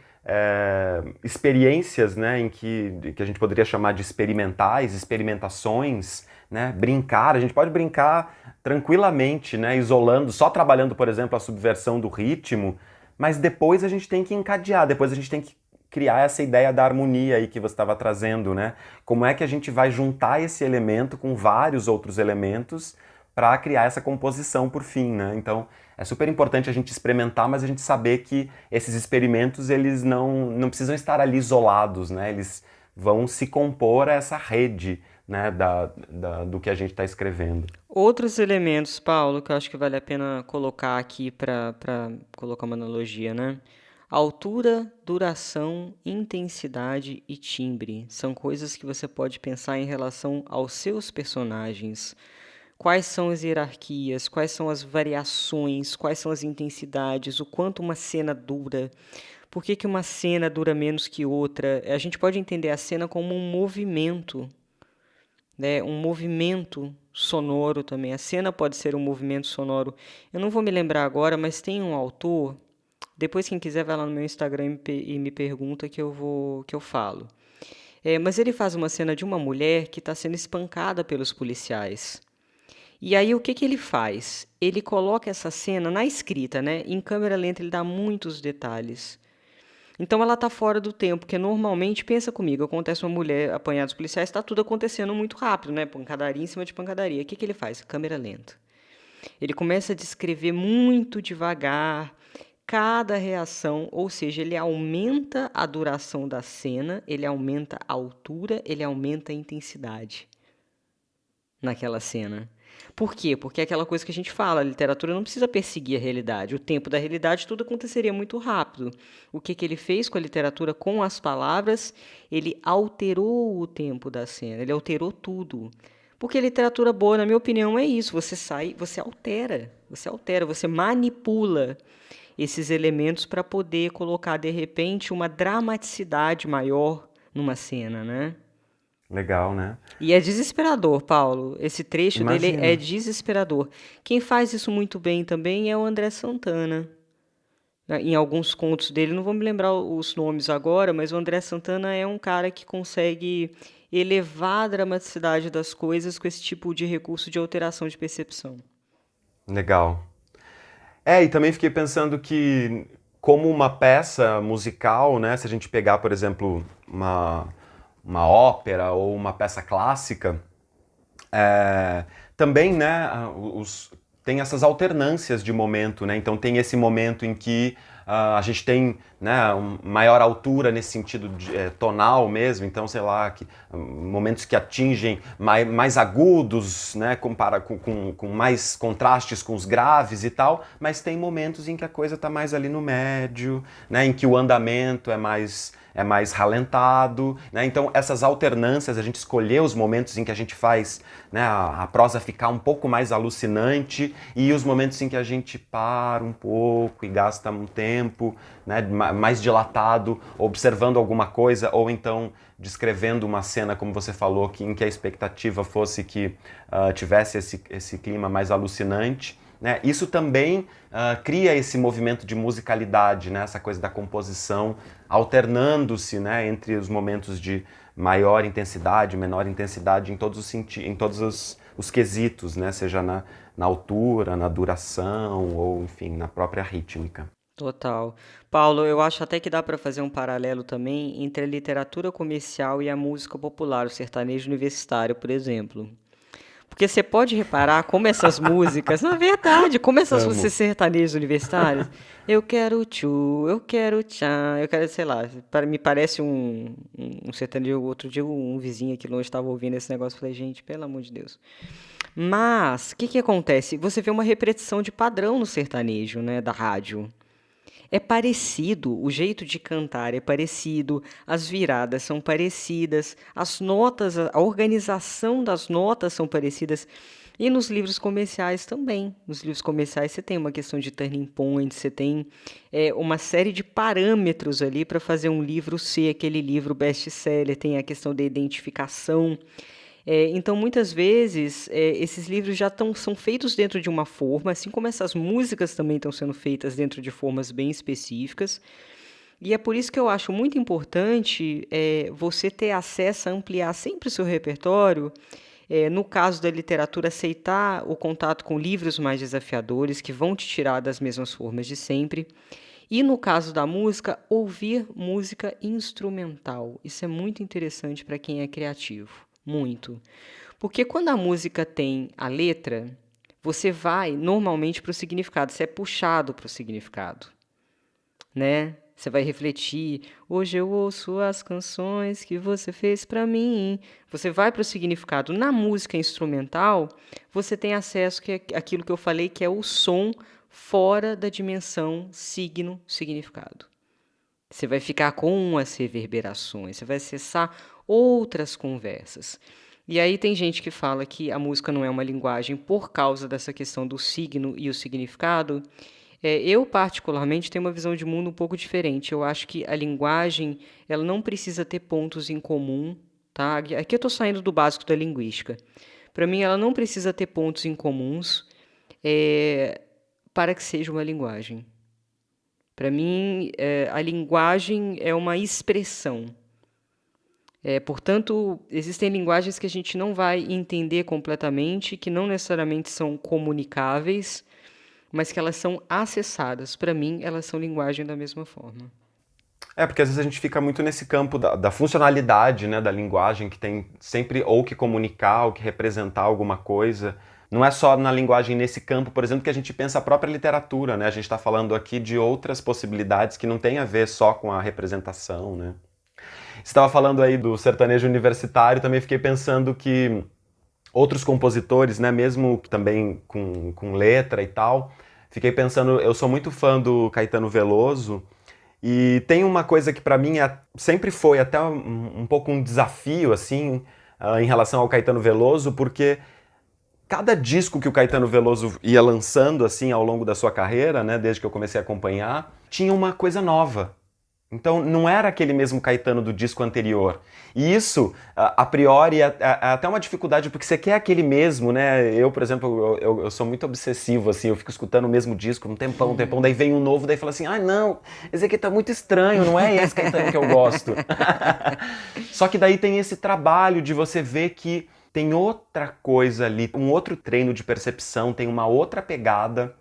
experiências, né, que a gente poderia chamar de experimentais, experimentações, né, brincar. A gente pode brincar tranquilamente, né, isolando, só trabalhando, por exemplo, a subversão do ritmo, mas depois a gente tem que encadear, depois a gente tem que criar essa ideia da harmonia aí que você estava trazendo, né? Como é que a gente vai juntar esse elemento com vários outros elementos para criar essa composição por fim, né? Então, é super importante a gente experimentar, mas a gente saber que esses experimentos, eles não precisam estar ali isolados, né? Eles vão se compor a essa rede, né, do que a gente está escrevendo. Outros elementos, Paulo, que eu acho que vale a pena colocar aqui para colocar uma analogia, né? Altura, duração, intensidade e timbre são coisas que você pode pensar em relação aos seus personagens. Quais são as hierarquias, quais são as variações, quais são as intensidades, o quanto uma cena dura, por que que uma cena dura menos que outra. A gente pode entender a cena como um movimento, né? Um movimento sonoro também. A cena pode ser um movimento sonoro. Eu não vou me lembrar agora, mas tem um autor, Depois, quem quiser, vai lá no meu Instagram e me pergunta que eu falo. Mas ele faz uma cena de uma mulher que está sendo espancada pelos policiais. E aí, o que que ele faz? Ele coloca essa cena na escrita, né? Em câmera lenta, ele dá muitos detalhes. Então, ela está fora do tempo, porque normalmente, pensa comigo, acontece uma mulher apanhada dos policiais, está tudo acontecendo muito rápido, né? Pancadaria em cima de pancadaria. O que que ele faz? Câmera lenta. Ele começa a descrever muito devagar cada reação, ou seja, ele aumenta a duração da cena, ele aumenta a altura, ele aumenta a intensidade naquela cena. Por quê? Porque é aquela coisa que a gente fala, a literatura não precisa perseguir a realidade. O tempo da realidade tudo aconteceria muito rápido. O que que ele fez com a literatura, com as palavras? Ele alterou o tempo da cena, ele alterou tudo. Porque a literatura boa, na minha opinião, é isso. Você altera, você manipula esses elementos para poder colocar, de repente, uma dramaticidade maior numa cena, né? Legal, né? E é desesperador, Paulo. Esse trecho dele é Imagino. desesperador. Quem faz isso muito bem também é o André Santana. Em alguns contos dele, não vou me lembrar os nomes agora, mas o André Santana é um cara que consegue elevar a dramaticidade das coisas com esse tipo de recurso de alteração de percepção. Legal. E também fiquei pensando que, como uma peça musical, né, se a gente pegar, por exemplo, uma ópera ou uma peça clássica, também, né, tem essas alternâncias de momento, né? Então tem esse momento em que a gente tem, né, maior altura nesse sentido tonal mesmo, então sei lá, momentos que atingem mais agudos, né, com mais contrastes com os graves e tal, mas tem momentos em que a coisa está mais ali no médio, né, em que o andamento é mais ralentado, né? Então essas alternâncias, a gente escolher os momentos em que a gente faz, né, a prosa ficar um pouco mais alucinante e os momentos em que a gente para um pouco e gasta um tempo, né, mais dilatado, observando alguma coisa ou então descrevendo uma cena, como você falou, em que a expectativa fosse que tivesse esse clima mais alucinante. Né? Isso também cria esse movimento de musicalidade, né? Essa coisa da composição alternando-se, né, entre os momentos de maior intensidade, menor intensidade em todos os quesitos, né? Seja na altura, na duração ou, enfim, na própria rítmica. Total. Paulo, eu acho até que dá para fazer um paralelo também entre a literatura comercial e a música popular, o sertanejo universitário, por exemplo. Porque você pode reparar como essas músicas, na verdade, como essas músicas Amo. sertanejos universitários, eu quero tchu, eu quero tchan, eu quero, sei lá, me parece um sertanejo, outro dia um vizinho aqui longe estava ouvindo esse negócio, eu falei, gente, pelo amor de Deus. Mas, o que que acontece? Você vê uma repetição de padrão no sertanejo, né, da rádio. É parecido, o jeito de cantar é parecido, as viradas são parecidas, as notas, a organização das notas são parecidas. E nos livros comerciais também. Nos livros comerciais você tem uma questão de turning point, você tem uma série de parâmetros ali para fazer um livro ser aquele livro best-seller, tem a questão da identificação. Então, muitas vezes, esses livros são feitos dentro de uma forma, assim como essas músicas também estão sendo feitas dentro de formas bem específicas. E é por isso que eu acho muito importante você ter acesso a ampliar sempre o seu repertório. No caso da literatura, aceitar o contato com livros mais desafiadores, que vão te tirar das mesmas formas de sempre. E no caso da música, ouvir música instrumental. Isso é muito interessante para quem é criativo. Muito. Porque quando a música tem a letra, você vai normalmente para o significado, você é puxado para o significado, né? Você vai refletir. Hoje eu ouço as canções que você fez para mim. Você vai para o significado. Na música instrumental, você tem acesso àquilo que eu falei, que é o som fora da dimensão signo-significado. Você vai ficar com as reverberações, você vai acessar outras conversas. E aí tem gente que fala que a música não é uma linguagem por causa dessa questão do signo e o significado. Eu, particularmente, tenho uma visão de mundo um pouco diferente. Eu acho que a linguagem ela não precisa ter pontos em comum. Tá? Aqui eu estou saindo do básico da linguística. Para mim, ela não precisa ter pontos em comuns para que seja uma linguagem. Para mim, a linguagem é uma expressão. Portanto, existem linguagens que a gente não vai entender completamente, que não necessariamente são comunicáveis, mas que elas são acessadas. Para mim, elas são linguagem da mesma forma. Porque às vezes a gente fica muito nesse campo da funcionalidade, né, da linguagem, que tem sempre ou que comunicar, ou que representar alguma coisa. Não é só na linguagem nesse campo, por exemplo, que a gente pensa a própria literatura, né? A gente está falando aqui de outras possibilidades que não tem a ver só com a representação, né? Você estava falando aí do sertanejo universitário, também fiquei pensando que outros compositores, né, mesmo também com letra e tal, fiquei pensando, eu sou muito fã do Caetano Veloso, e tem uma coisa que para mim sempre foi até um pouco um desafio, assim, em relação ao Caetano Veloso, porque cada disco que o Caetano Veloso ia lançando, assim, ao longo da sua carreira, né, desde que eu comecei a acompanhar, tinha uma coisa nova. Então não era aquele mesmo Caetano do disco anterior. E isso, a priori, é até uma dificuldade, porque você quer aquele mesmo, né? Eu, por exemplo, eu sou muito obsessivo, assim, eu fico escutando o mesmo disco um tempão, daí vem um novo, daí fala assim, não, esse aqui tá muito estranho, não é esse Caetano que eu gosto. Só que daí tem esse trabalho de você ver que tem outra coisa ali, um outro treino de percepção, tem uma outra pegada.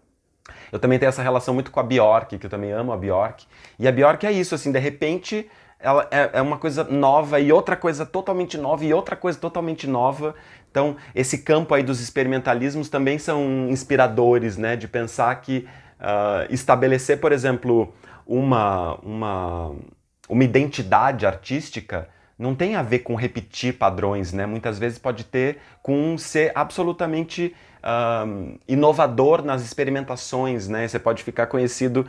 Eu também tenho essa relação muito com a Bjork, que eu também amo a Bjork. E a Bjork é isso, assim, de repente ela é uma coisa nova e outra coisa totalmente nova e outra coisa totalmente nova. Então, esse campo aí dos experimentalismos também são inspiradores, né? De pensar que estabelecer, por exemplo, uma identidade artística não tem a ver com repetir padrões, né? Muitas vezes pode ter com ser absolutamente inovador nas experimentações, né? Você pode ficar conhecido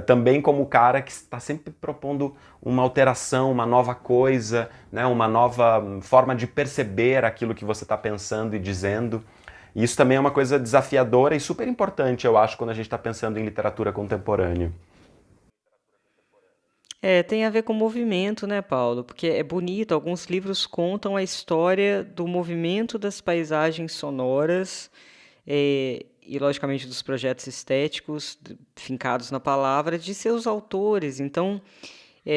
também como o cara que está sempre propondo uma alteração, uma nova coisa, né? Uma nova forma de perceber aquilo que você está pensando e dizendo. E isso também é uma coisa desafiadora e super importante, eu acho, quando a gente está pensando em literatura contemporânea. Tem a ver com movimento, né, Paulo? Porque é bonito, alguns livros contam a história do movimento das paisagens sonoras e, logicamente, dos projetos estéticos fincados na palavra de seus autores. Então,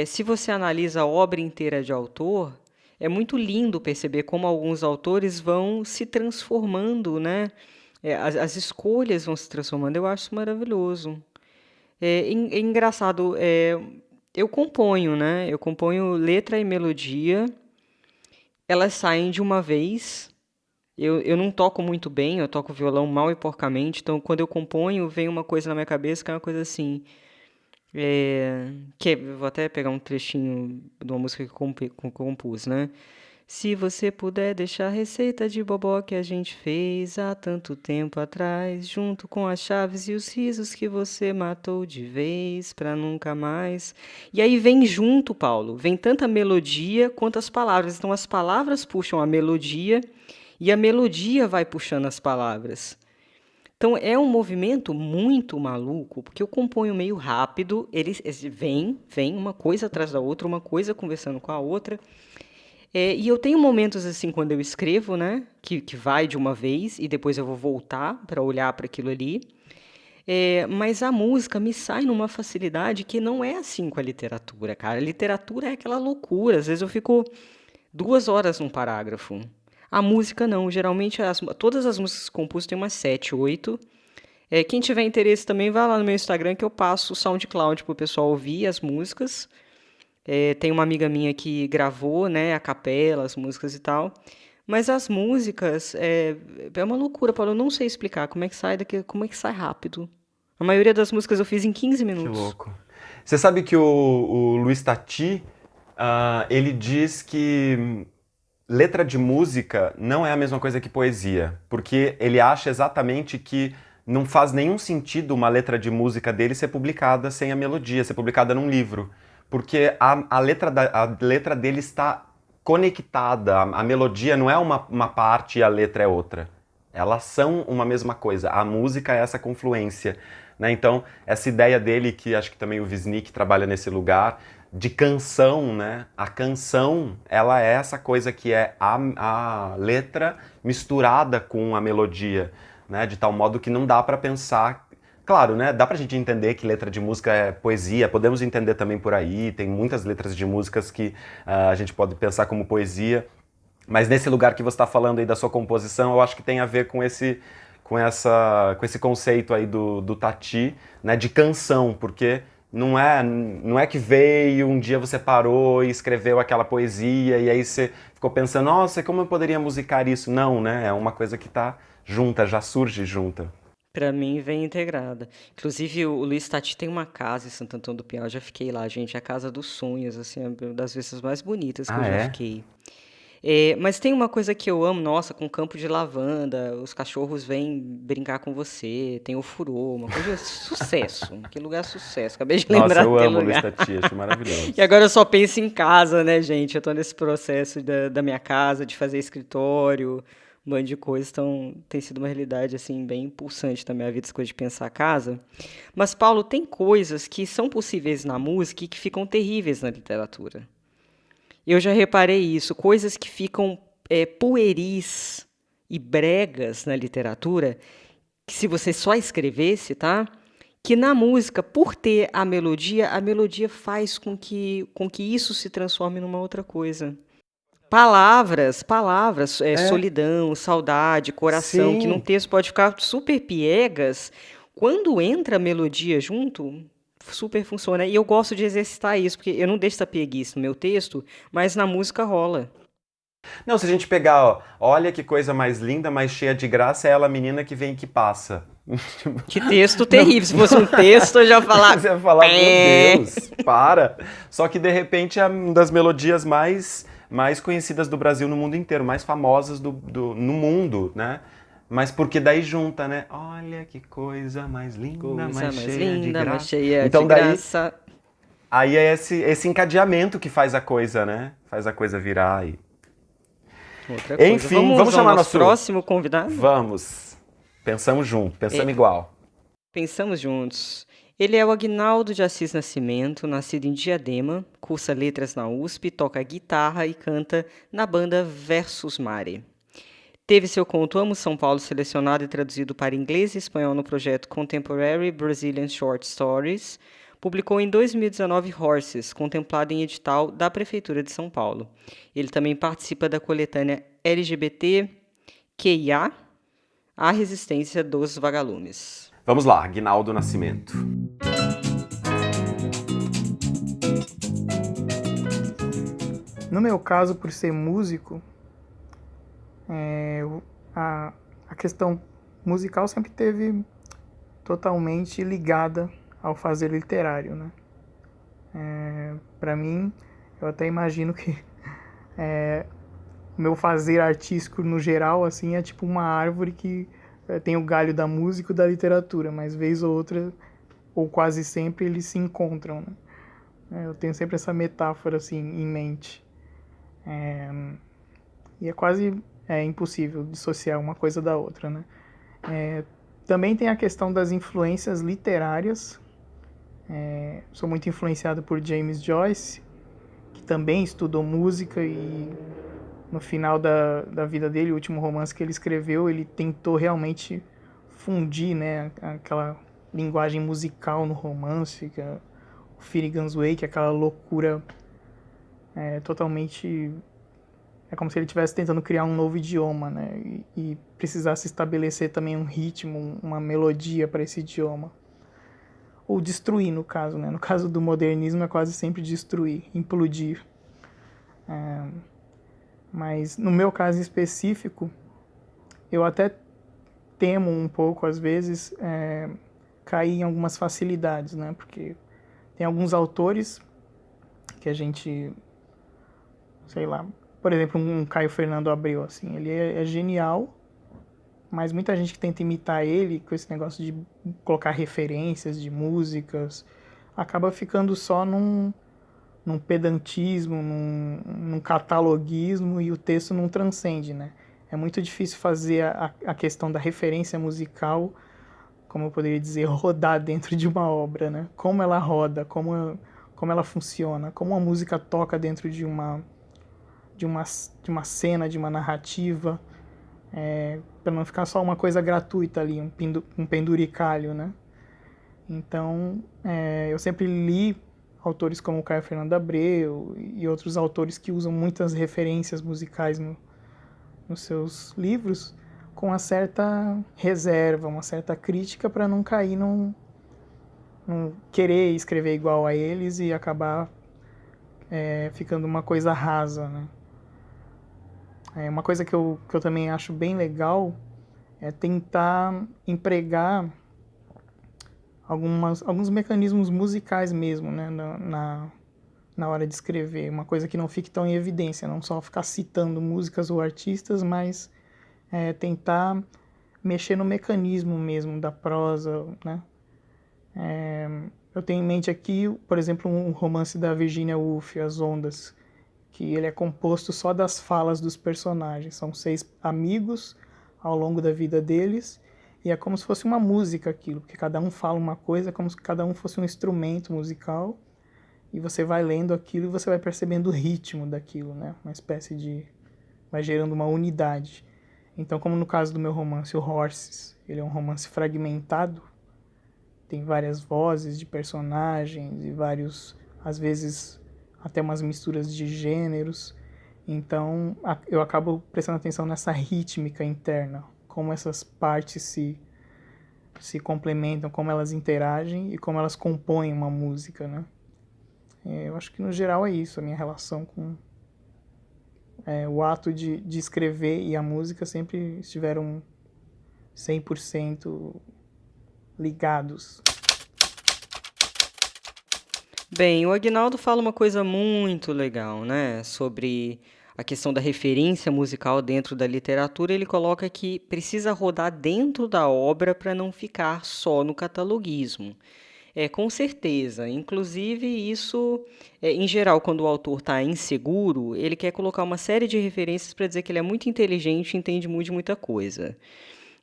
se você analisa a obra inteira de autor, é muito lindo perceber como alguns autores vão se transformando, né? As escolhas vão se transformando. Eu acho isso maravilhoso. É engraçado, eu componho, né? Eu componho letra e melodia, elas saem de uma vez. Eu não toco muito bem, eu toco violão mal e porcamente, então quando eu componho, vem uma coisa na minha cabeça que é uma coisa assim. Eu vou até pegar um trechinho de uma música que eu compus, né? Se você puder deixar a receita de bobó que a gente fez há tanto tempo atrás, junto com as chaves e os risos que você matou de vez pra nunca mais. E aí vem junto, Paulo, vem tanta melodia quanto as palavras. Então as palavras puxam a melodia e a melodia vai puxando as palavras. Então é um movimento muito maluco, porque eu componho meio rápido, eles vem uma coisa atrás da outra, uma coisa conversando com a outra. E eu tenho momentos assim quando eu escrevo, né, que vai de uma vez e depois eu vou voltar para olhar para aquilo ali. Mas a música me sai numa facilidade que não é assim com a literatura, cara. A literatura é aquela loucura. Às vezes eu fico 2 horas num parágrafo. A música não. Geralmente todas as músicas que compus tem umas 7, 8. Quem tiver interesse também vai lá no meu Instagram que eu passo o SoundCloud pro pessoal ouvir as músicas. Tem uma amiga minha que gravou, né, a capela, as músicas e tal. Mas as músicas é uma loucura, Paulo. Eu não sei explicar como é que sai daqui, como é que sai rápido. A maioria das músicas eu fiz em 15 Que minutos. louco. Você sabe que o Luiz Tati, ele diz que letra de música não é a mesma coisa que poesia, porque ele acha exatamente que não faz nenhum sentido uma letra de música dele ser publicada sem a melodia, ser publicada num livro, porque a letra dele está conectada, a melodia não é uma parte e a letra é outra. Elas são uma mesma coisa, a música é essa confluência, né? Então, essa ideia dele, que acho que também o Wisnik trabalha nesse lugar, de canção, né? A canção, ela é essa coisa que é a letra misturada com a melodia, né? De tal modo que não dá para pensar Claro, né? Dá pra gente entender que letra de música é poesia, podemos entender também por aí, tem muitas letras de músicas que a gente pode pensar como poesia, mas nesse lugar que você está falando aí da sua composição, eu acho que tem a ver com esse conceito aí do Tati, né, de canção, porque não é que veio, um dia você parou e escreveu aquela poesia e aí você ficou pensando, nossa, como eu poderia musicar isso? Não, né? É uma coisa que tá junta, já surge junta. Pra mim, vem integrada. Inclusive, o Luiz Tati tem uma casa em Santo Antônio do Pinhal. Eu já fiquei lá, gente. É a casa dos sonhos, assim, é uma das vezes mais bonitas que eu Ah, já é? fiquei. Mas tem uma coisa que eu amo, nossa, com campo de lavanda, os cachorros vêm brincar com você, tem o furô, uma coisa sucesso. Que lugar sucesso. Acabei de Nossa, lembrar eu daquele amo o Luiz lugar. Tati, acho E maravilhoso. agora eu só penso em casa, né, gente? Eu tô nesse processo da minha casa, de fazer escritório, um monte de coisa. Então, tem sido uma realidade, assim, bem pulsante na minha vida, essa coisa de pensar a casa. Mas, Paulo, tem coisas que são possíveis na música e que ficam terríveis na literatura. Eu já reparei isso, coisas que ficam pueris e bregas na literatura, que se você só escrevesse, tá? Que na música, por ter a melodia faz com que isso se transforme numa outra coisa. Palavras, É, solidão, saudade, coração, que num sim. texto pode ficar super piegas, quando entra a melodia junto, super funciona. E eu gosto de exercitar isso, porque eu não deixo essa pieguice no meu texto, mas na música rola. Não, se a gente pegar, ó, olha que coisa mais linda, mais cheia de graça, é ela a menina que vem e que passa. Que texto Não, terrível. Se fosse um texto, eu já ia falar. você vai falar, meu "Pé". Deus, para. Só que de repente é uma das melodias mais conhecidas do Brasil no mundo inteiro, mais famosas no mundo, né? Mas porque daí junta, né? Olha que coisa mais linda, Coisa mais mais cheia de linda, mais graça. cheia de Então daí, graça. aí é esse encadeamento que faz a coisa, né? Faz a coisa virar. Outra coisa. Enfim, vamos Vamos ao chamar nosso nosso. próximo convidado? Vamos. Pensamos junto, pensamos É, igual. pensamos juntos. Ele é o Aguinaldo de Assis Nascimento, nascido em Diadema, cursa letras na USP, toca guitarra e canta na banda Versus Mare. Teve seu conto Amo São Paulo selecionado e traduzido para inglês e espanhol no projeto Contemporary Brazilian Short Stories. Publicou em 2019 Horses, contemplado em edital da Prefeitura de São Paulo. Ele também participa da coletânea LGBTQIA, A Resistência dos Vagalumes. Vamos lá, Aguinaldo Nascimento. No meu caso, por ser músico, é, eu- a, a questão musical sempre teve totalmente ligada ao fazer literário, né? Para mim, eu até imagino que o meu fazer artístico no geral, assim, é tipo uma árvore que tem o galho da música e da literatura, mas vez ou outra, ou quase sempre, eles se encontram, né? Eu tenho sempre essa metáfora, assim, em mente. E é quase impossível dissociar uma coisa da outra, né? Também tem a questão das influências literárias. Sou muito influenciado por James Joyce, que também estudou música e no final da vida dele, o último romance que ele escreveu, ele tentou realmente fundir, né, aquela linguagem musical no romance, que é o Finnegans Wake, aquela loucura totalmente... É como se ele estivesse tentando criar um novo idioma, né, e precisasse estabelecer também um ritmo, uma melodia para esse idioma. Ou destruir, no caso, né? No caso do modernismo é quase sempre destruir, implodir. Mas no meu caso específico, eu até temo um pouco, às vezes, cair em algumas facilidades, né? Porque tem alguns autores que a gente, sei lá, por exemplo, um Caio Fernando Abreu, assim, ele é genial, mas muita gente que tenta imitar ele com esse negócio de colocar referências de músicas, acaba ficando só num pedantismo, num cataloguismo e o texto não transcende, né? É muito difícil fazer a questão da referência musical, como eu poderia dizer, rodar dentro de uma obra, né? Como ela roda, como ela funciona, como a música toca dentro de uma cena, de uma narrativa, para não ficar só uma coisa gratuita ali, um penduricalho, né? Então, eu sempre li autores como o Caio Fernando Abreu e outros autores que usam muitas referências musicais nos seus livros, com uma certa reserva, uma certa crítica para não cair num querer escrever igual a eles e acabar ficando uma coisa rasa, né? Uma coisa que eu também acho bem legal é tentar empregar alguns mecanismos musicais mesmo, né, na hora de escrever. Uma coisa que não fique tão em evidência, não só ficar citando músicas ou artistas, mas tentar mexer no mecanismo mesmo da prosa, né? Eu tenho em mente aqui, por exemplo, um romance da Virginia Woolf, As Ondas, que ele é composto só das falas dos personagens. São 6 amigos ao longo da vida deles, e é como se fosse uma música aquilo, porque cada um fala uma coisa, como se cada um fosse um instrumento musical, e você vai lendo aquilo e você vai percebendo o ritmo daquilo, né? Uma espécie de... vai gerando uma unidade. Então, como no caso do meu romance, o Horses, ele é um romance fragmentado, tem várias vozes de personagens e vários, às vezes, até umas misturas de gêneros. Então, eu acabo prestando atenção nessa rítmica interna, como essas partes se complementam, como elas interagem e como elas compõem uma música, né? Eu acho que, no geral, é isso, a minha relação com o ato de escrever e a música sempre estiveram 100% ligados. Bem, o Aguinaldo fala uma coisa muito legal, né? Sobre a questão da referência musical dentro da literatura. Ele coloca que precisa rodar dentro da obra para não ficar só no cataloguismo. Com certeza. Inclusive, isso, em geral, quando o autor está inseguro, ele quer colocar uma série de referências para dizer que ele é muito inteligente e entende muito de muita coisa.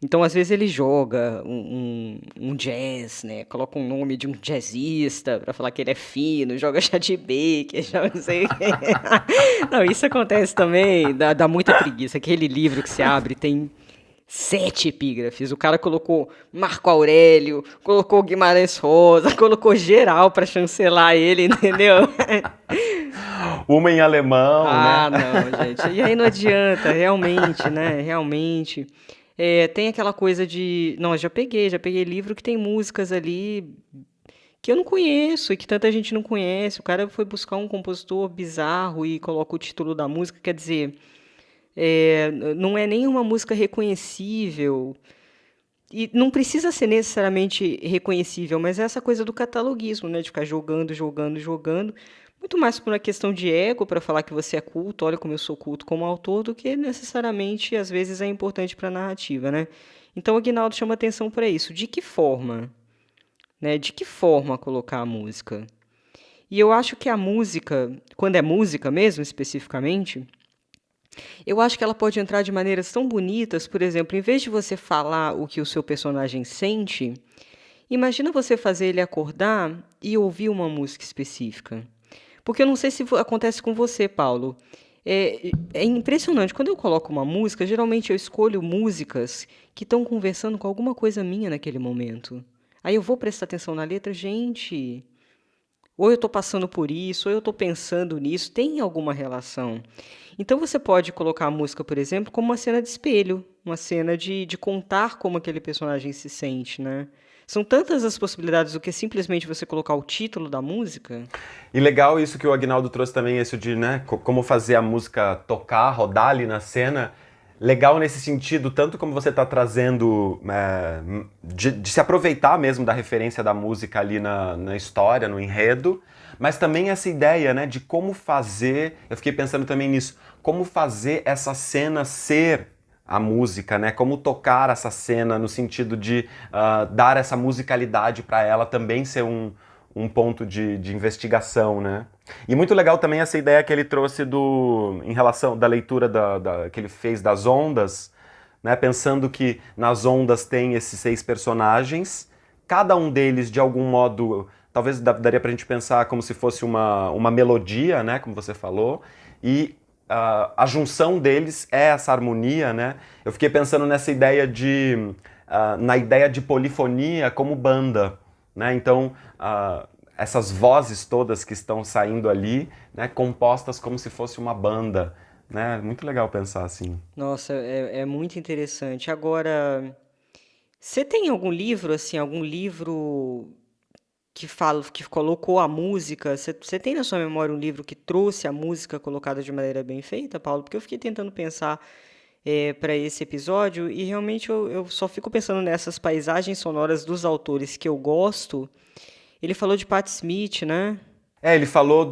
Então, às vezes, ele joga um jazz, né? Coloca um nome de um jazzista para falar que ele é fino, joga Chet Baker, joga não sei o quê. Não, isso acontece também, dá muita preguiça. Aquele livro que você abre tem 7 epígrafes. O cara colocou Marco Aurélio, colocou Guimarães Rosa, colocou geral para chancelar ele, entendeu? Uma em alemão, né? Não, gente. E aí não adianta, realmente, né? Realmente. Tem aquela coisa de... Não, já peguei livro que tem músicas ali que eu não conheço e que tanta gente não conhece. O cara foi buscar um compositor bizarro e coloca o título da música, quer dizer, não é nenhuma música reconhecível. E não precisa ser necessariamente reconhecível, mas é essa coisa do cataloguismo, né? De ficar jogando. Muito mais por uma questão de ego, para falar que você é culto, olha como eu sou culto como autor, do que necessariamente, às vezes, é importante para a narrativa, né? Então, o Aguinaldo chama atenção para isso. De que forma? Né? De que forma colocar a música? E eu acho que a música, quando é música mesmo, especificamente, eu acho que ela pode entrar de maneiras tão bonitas, por exemplo, em vez de você falar o que o seu personagem sente, imagina você fazer ele acordar e ouvir uma música específica. Porque eu não sei se acontece com você, Paulo. É impressionante. Quando eu coloco uma música, geralmente eu escolho músicas que estão conversando com alguma coisa minha naquele momento. Aí eu vou prestar atenção na letra, gente. Ou eu estou passando por isso, ou eu estou pensando nisso, tem alguma relação. Então você pode colocar a música, por exemplo, como uma cena de espelho, uma cena de contar como aquele personagem se sente, né? São tantas as possibilidades do que simplesmente você colocar o título da música. E legal isso que o Aguinaldo trouxe também, isso de, né, como fazer a música tocar, rodar ali na cena. Legal nesse sentido, tanto como você está trazendo, de se aproveitar mesmo da referência da música ali na história, no enredo, mas também essa ideia, né, de como fazer, eu fiquei pensando também nisso, como fazer essa cena ser a música, né? Como tocar essa cena no sentido de dar essa musicalidade para ela também ser um ponto de investigação, né? E muito legal também essa ideia que ele trouxe em relação da leitura que ele fez das ondas, né? Pensando que nas ondas tem esses 6 personagens, cada um deles de algum modo, talvez daria pra gente pensar como se fosse uma melodia, né? Como você falou, e a junção deles é essa harmonia, né? Eu fiquei pensando nessa ideia na ideia de polifonia como banda, né? Então, essas vozes todas que estão saindo ali, né, compostas como se fosse uma banda, né? Muito legal pensar assim. Nossa, é muito interessante. Agora, você tem algum livro, assim, algum livro que fala, que colocou a música? Você tem na sua memória um livro que trouxe a música colocada de maneira bem feita, Paulo? Porque eu fiquei tentando pensar para esse episódio e realmente eu só fico pensando nessas paisagens sonoras dos autores que eu gosto. Ele falou de Pat Smith, né? Ele falou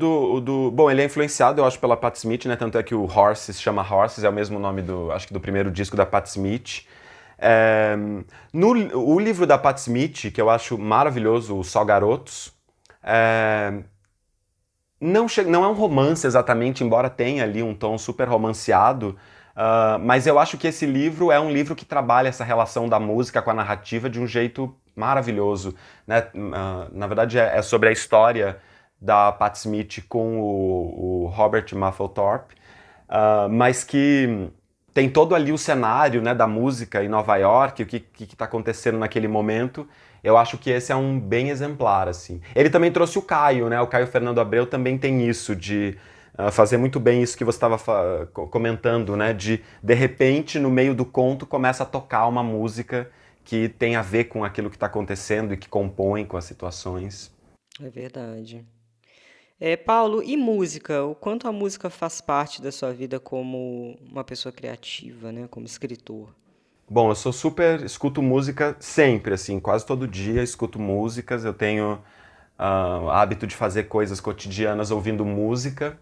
Bom, ele é influenciado, eu acho, pela Pat Smith, né? Tanto é que o Horses se chama Horses, é o mesmo nome acho que do primeiro disco da Pat Smith. É, o livro da Pat Smith, que eu acho maravilhoso, o Só Garotos, é, não é um romance exatamente, embora tenha ali um tom super romanceado, mas eu acho que esse livro é um livro que trabalha essa relação da música com a narrativa de um jeito maravilhoso, né? Na verdade, é sobre a história da Pat Smith com o Robert Mapplethorpe, mas que tem todo ali o cenário, né, da música em Nova York, o que está acontecendo naquele momento. Eu acho que esse é um bem exemplar, assim. Ele também trouxe o Caio, né? O Caio Fernando Abreu também tem isso, de fazer muito bem isso que você estava comentando, né? De repente, no meio do conto, começa a tocar uma música que tem a ver com aquilo que está acontecendo e que compõe com as situações. É verdade. Paulo, e música? O quanto a música faz parte da sua vida como uma pessoa criativa, né? Como escritor? Bom, escuto música sempre, assim, quase todo dia escuto músicas. Eu tenho hábito de fazer coisas cotidianas ouvindo música.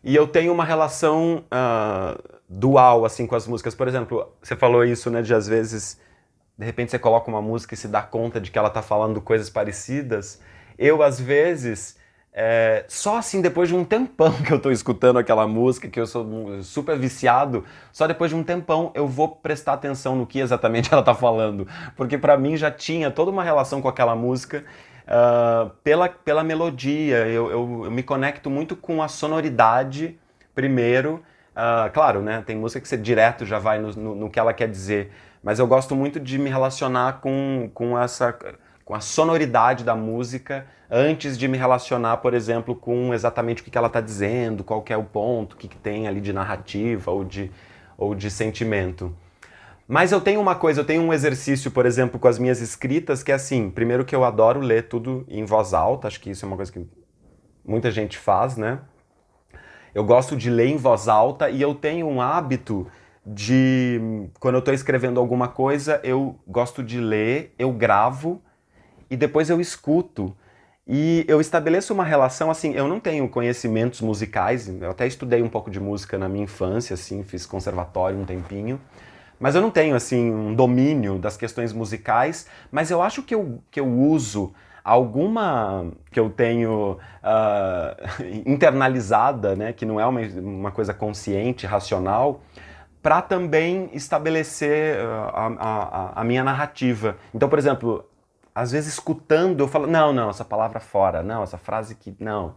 E eu tenho uma relação dual, assim, com as músicas. Por exemplo, você falou isso, né, de às vezes, de repente você coloca uma música e se dá conta de que ela tá falando coisas parecidas. Eu, às vezes, só assim, depois de um tempão que eu tô escutando aquela música, que eu sou super viciado, só depois de um tempão eu vou prestar atenção no que exatamente ela tá falando. Porque pra mim já tinha toda uma relação com aquela música, pela melodia. Eu me conecto muito com a sonoridade, primeiro. Claro, né, tem música que você direto já vai no que ela quer dizer, mas eu gosto muito de me relacionar com a sonoridade da música antes de me relacionar, por exemplo, com exatamente o que ela está dizendo, qual que é o ponto, o que tem ali de narrativa ou de sentimento. Mas eu tenho um exercício, por exemplo, com as minhas escritas, que é assim, primeiro que eu adoro ler tudo em voz alta, acho que isso é uma coisa que muita gente faz, né? Eu gosto de ler em voz alta e eu tenho um hábito quando eu estou escrevendo alguma coisa, eu gosto de ler, eu gravo e depois eu escuto. E eu estabeleço uma relação, assim, eu não tenho conhecimentos musicais, eu até estudei um pouco de música na minha infância, assim, fiz conservatório um tempinho, mas eu não tenho, assim, um domínio das questões musicais, mas eu acho que eu uso alguma que eu tenho internalizada, né, que não é uma coisa consciente, racional, para também estabelecer a minha narrativa. Então, por exemplo, às vezes escutando eu falo, não, essa palavra fora, não, essa frase que não.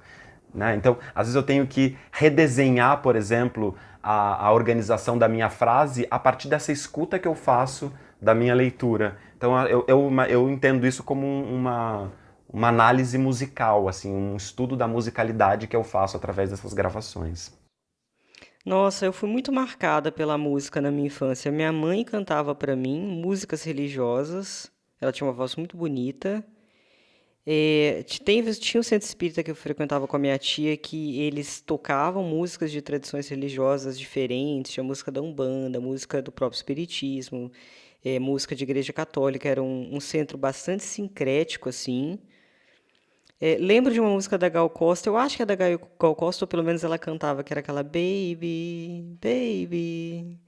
Né? Então, às vezes eu tenho que redesenhar, por exemplo, a organização da minha frase a partir dessa escuta que eu faço da minha leitura. Então, eu entendo isso como uma análise musical, assim, um estudo da musicalidade que eu faço através dessas gravações. Nossa, eu fui muito marcada pela música na minha infância. Minha mãe cantava para mim músicas religiosas. Ela tinha uma voz muito bonita. Tinha um centro espírita que eu frequentava com a minha tia que eles tocavam músicas de tradições religiosas diferentes. Tinha música da Umbanda, música do próprio Espiritismo, música de igreja católica. Era um centro bastante sincrético, assim. Lembro de uma música da Gal Costa, eu acho que é da Gal Costa, ou pelo menos ela cantava, que era aquela Baby, Baby.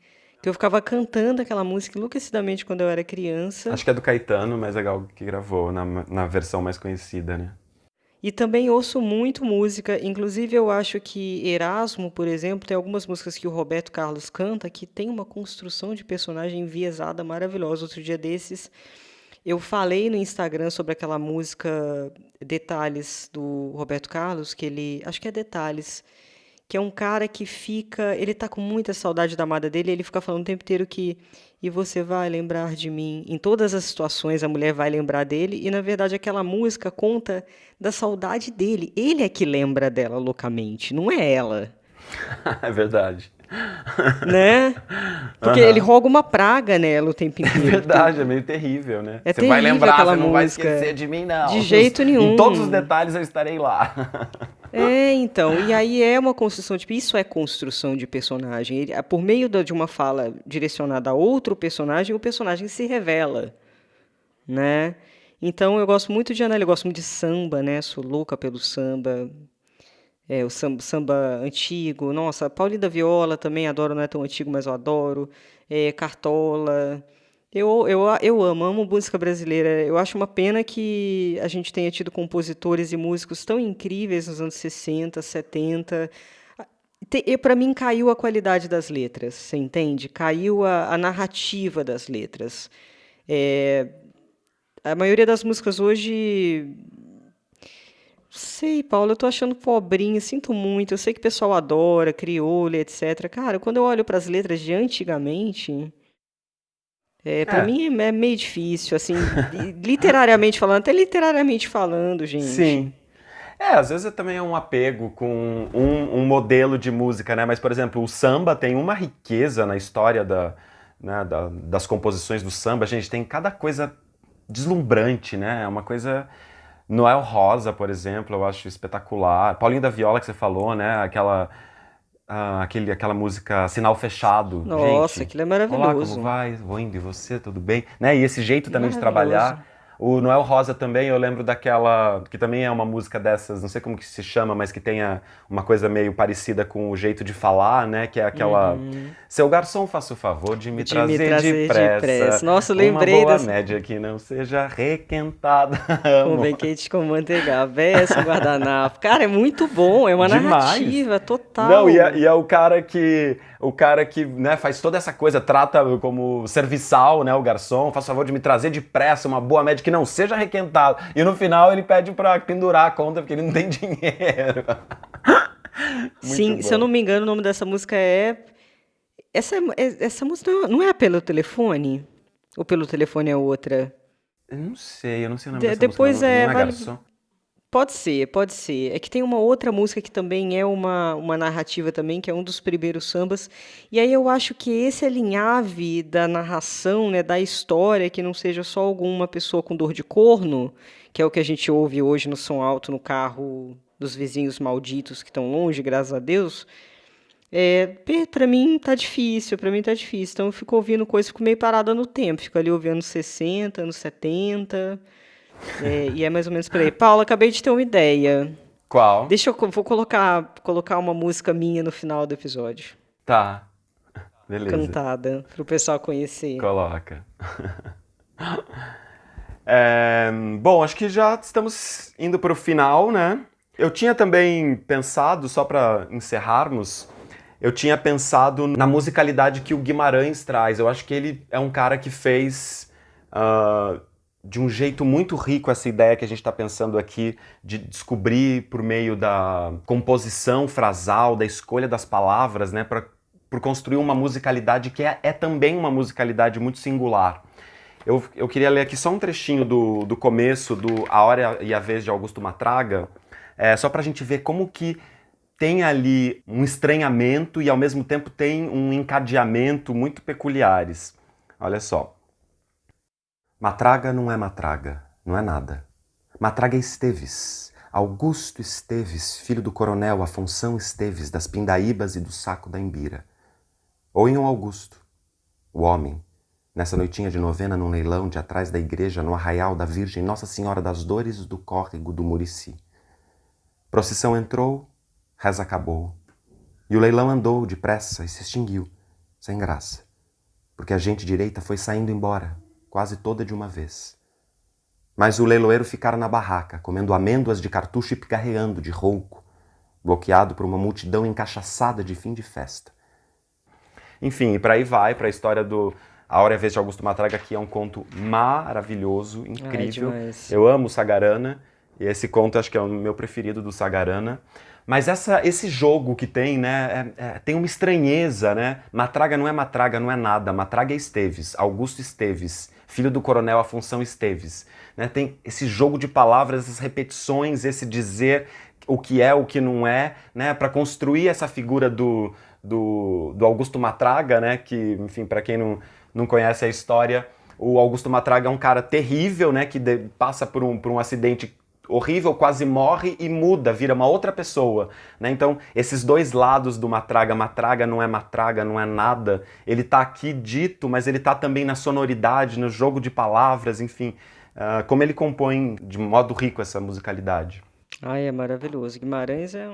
Que eu ficava cantando aquela música enlouquecidamente quando eu era criança. Acho que é do Caetano, mas é Gal que gravou na versão mais conhecida, né? E também ouço muito música, inclusive eu acho que Erasmo, por exemplo, tem algumas músicas que o Roberto Carlos canta que tem uma construção de personagem enviesada maravilhosa. Outro dia desses, eu falei no Instagram sobre aquela música Detalhes do Roberto Carlos, que ele, acho que é Detalhes, que é um cara que fica, ele tá com muita saudade da amada dele, e ele fica falando o tempo inteiro que e você vai lembrar de mim. Em todas as situações a mulher vai lembrar dele e na verdade aquela música conta da saudade dele. Ele é que lembra dela loucamente, não é ela, É verdade. né? Porque ele roga uma praga nela o tempo É inteiro. verdade, é meio terrível, né? É Você vai terrível lembrar, aquela você não vai música. esquecer de mim, não. De jeito nenhum. Em todos os detalhes eu estarei lá. Então, e aí é uma construção, tipo, isso é construção de personagem. Por meio de uma fala direcionada a outro personagem, o personagem se revela, né? Então, eu gosto muito de análise, eu gosto muito de samba, né? Sou louca pelo samba, o samba antigo. Nossa, Paulinho da Viola também adoro, não é tão antigo, mas eu adoro. Cartola. Eu amo música brasileira. Eu acho uma pena que a gente tenha tido compositores e músicos tão incríveis nos anos 60, 70. Para mim, caiu a qualidade das letras, você entende? Caiu a narrativa das letras. A maioria das músicas hoje. Sei, Paulo, eu tô achando pobrinho, sinto muito. Eu sei que o pessoal adora, crioula, etc. Cara, quando eu olho para as letras de antigamente. Para É, mim é meio difícil, assim, literariamente falando, até literariamente falando, gente. sim. Às vezes também é um apego com um modelo de música, né? Mas, por exemplo, o samba tem uma riqueza na história das composições do samba. A gente tem cada coisa deslumbrante, né? É uma coisa... Noel Rosa, por exemplo, eu acho espetacular. Paulinho da Viola, que você falou, né? Aquela música Sinal Fechado. Nossa, Gente, aquilo é olá, como maravilhoso. vai? Vou indo, e você, tudo bem? Né? E esse jeito também de Maravilhoso. trabalhar. O Noel Rosa também, eu lembro daquela, que também é uma música dessas, não sei como que se chama, mas que tenha uma coisa meio parecida com o jeito de falar, né? Que é aquela... Seu garçom, faça o favor de me De me trazer trazer depressa depressa. Nossa, eu uma lembrei boa dessa. média que não seja requentada. Convém Amo. quente com manteiga, beça, guardanapo. Cara, é muito bom, é uma Demais. narrativa Não, total. e é o cara que, né, faz toda essa coisa, trata como serviçal, né, o garçom, faz favor de me trazer depressa uma boa média que não seja requentada. E no final ele pede pra pendurar a conta porque ele não tem dinheiro. Muito Sim, se eu não bom. me engano, o nome dessa música é. Essa música não é pelo telefone? Ou pelo telefone é outra? Eu não sei o nome dessa música, Depois não é garçom? pode ser, pode ser. É que tem uma outra música que também é uma narrativa também, que é um dos primeiros sambas. E aí eu acho que esse alinhave da narração, né, da história, que não seja só alguma pessoa com dor de corno, que é o que a gente ouve hoje no som alto no carro dos vizinhos malditos que estão longe, graças a Deus. Para mim tá difícil, para mim tá difícil. Então eu fico ouvindo coisa, fico meio parada no tempo. Fico ali ouvindo anos 60, anos 70. E é mais ou menos por aí. Paula, acabei de ter uma ideia. Qual? Vou colocar uma música minha no final do episódio. Tá, beleza. Cantada, pro pessoal conhecer. Coloca. Bom, acho que já estamos indo para o final, né? Eu tinha também pensado, só para encerrarmos, eu tinha pensado na musicalidade que o Guimarães traz. Eu acho que ele é um cara que fez de um jeito muito rico essa ideia que a gente está pensando aqui de descobrir por meio da composição frasal, da escolha das palavras, né, por construir uma musicalidade que é também uma musicalidade muito singular. Eu queria ler aqui só um trechinho do começo do A Hora e a Vez de Augusto Matraga, só para a gente ver como que tem ali um estranhamento e ao mesmo tempo tem um encadeamento muito peculiares. Olha só. Matraga não é Matraga, não é nada. Matraga é Esteves, Augusto Esteves, filho do coronel Afonso Esteves, das Pindaíbas e do Saco da Imbira. Ou em um Augusto, o homem, nessa noitinha de novena num leilão de atrás da igreja, no arraial da Virgem Nossa Senhora das Dores do Córrego do Murici. Procissão entrou, reza acabou, e o leilão andou depressa e se extinguiu, sem graça, porque a gente direita foi saindo embora, quase toda de uma vez. Mas o leiloeiro ficara na barraca, comendo amêndoas de cartucho e picarreando de rouco, bloqueado por uma multidão encachaçada de fim de festa. Enfim, e para aí vai, para a história do A Hora e a Vez de Augusto Matraga, que é um conto maravilhoso, incrível. demais. Eu amo o Sagarana, e esse conto acho que é o meu preferido do Sagarana. Mas esse jogo que tem, né, tem uma estranheza, né? Matraga, não é nada. Matraga é Esteves, Augusto Esteves, filho do coronel Afonso Esteves. Né? Tem esse jogo de palavras, essas repetições, esse dizer o que é, o que não é, né? Para construir essa figura do Augusto Matraga, né? Que, enfim, para quem não conhece a história, o Augusto Matraga é um cara terrível, né? Que passa por um acidente horrível, quase morre e muda, vira uma outra pessoa, né? Então, esses dois lados do Matraga, Matraga, não é nada, ele tá aqui dito, mas ele tá também na sonoridade, no jogo de palavras, enfim, como ele compõe de modo rico essa musicalidade. Ai, é maravilhoso. Guimarães é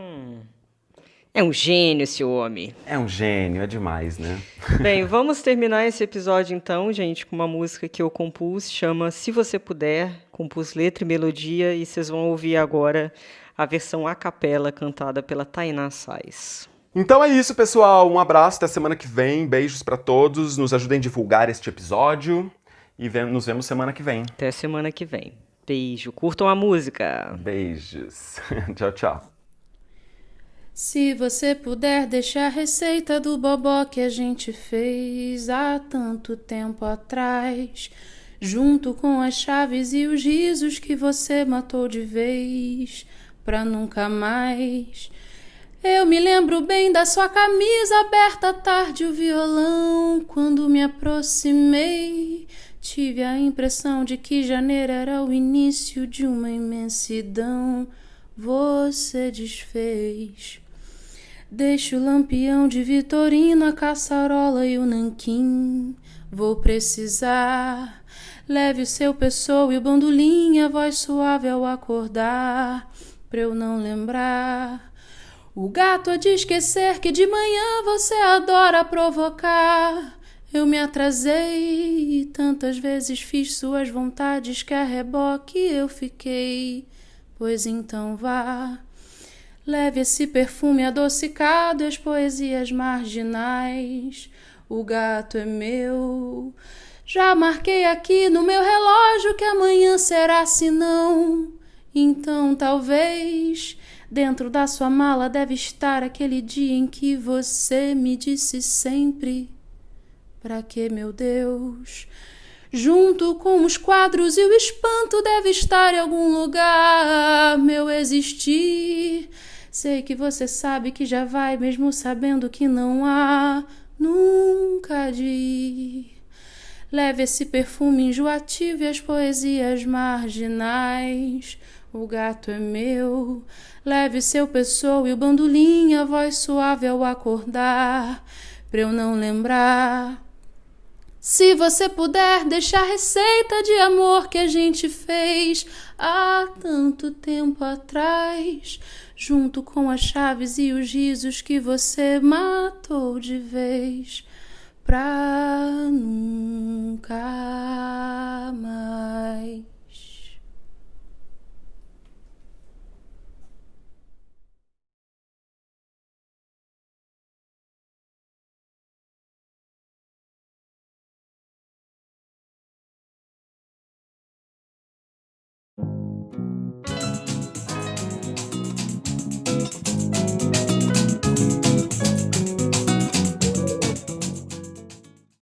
um gênio, esse homem. É um gênio, é demais, né? Bem, vamos terminar esse episódio então, gente, com uma música que eu compus, chama Se Você Puder, compus letra e melodia, e vocês vão ouvir agora a versão a capela cantada pela Tainá Sais. Então é isso, pessoal. Um abraço, até semana que vem. Beijos pra todos. Nos ajudem a divulgar este episódio e nos vemos semana que vem. Até semana que vem. Beijo. Curtam a música. Beijos. Tchau, tchau. Se você puder deixar a receita do bobó que a gente fez há tanto tempo atrás, junto com as chaves e os risos que você matou de vez, pra nunca mais. Eu me lembro bem da sua camisa aberta à tarde, o violão, quando me aproximei. Tive a impressão de que janeiro era o início de uma imensidão. Você desfez. Deixa o lampião de Vitorino, a caçarola e o nanquim. Vou precisar. Leve o seu pessoa e o bandolim, a voz suave ao acordar, pra eu não lembrar. O gato há de esquecer que de manhã você adora provocar. Eu me atrasei e tantas vezes fiz suas vontades que a reboque eu fiquei. Pois então vá. Leve esse perfume adocicado, as poesias marginais. O gato é meu. Já marquei aqui no meu relógio que amanhã será, se não. Então talvez dentro da sua mala deve estar aquele dia em que você me disse sempre. Pra que, meu Deus? Junto com os quadros e o espanto deve estar em algum lugar meu existir. Sei que você sabe que já vai, mesmo sabendo que não há nunca de ir. Leve esse perfume enjoativo e as poesias marginais. O gato é meu. Leve seu pessoa e o bandolim, a voz suave ao acordar, pra eu não lembrar. Se você puder deixar a receita de amor que a gente fez há tanto tempo atrás, junto com as chaves e os risos que você matou de vez, pra nunca mais.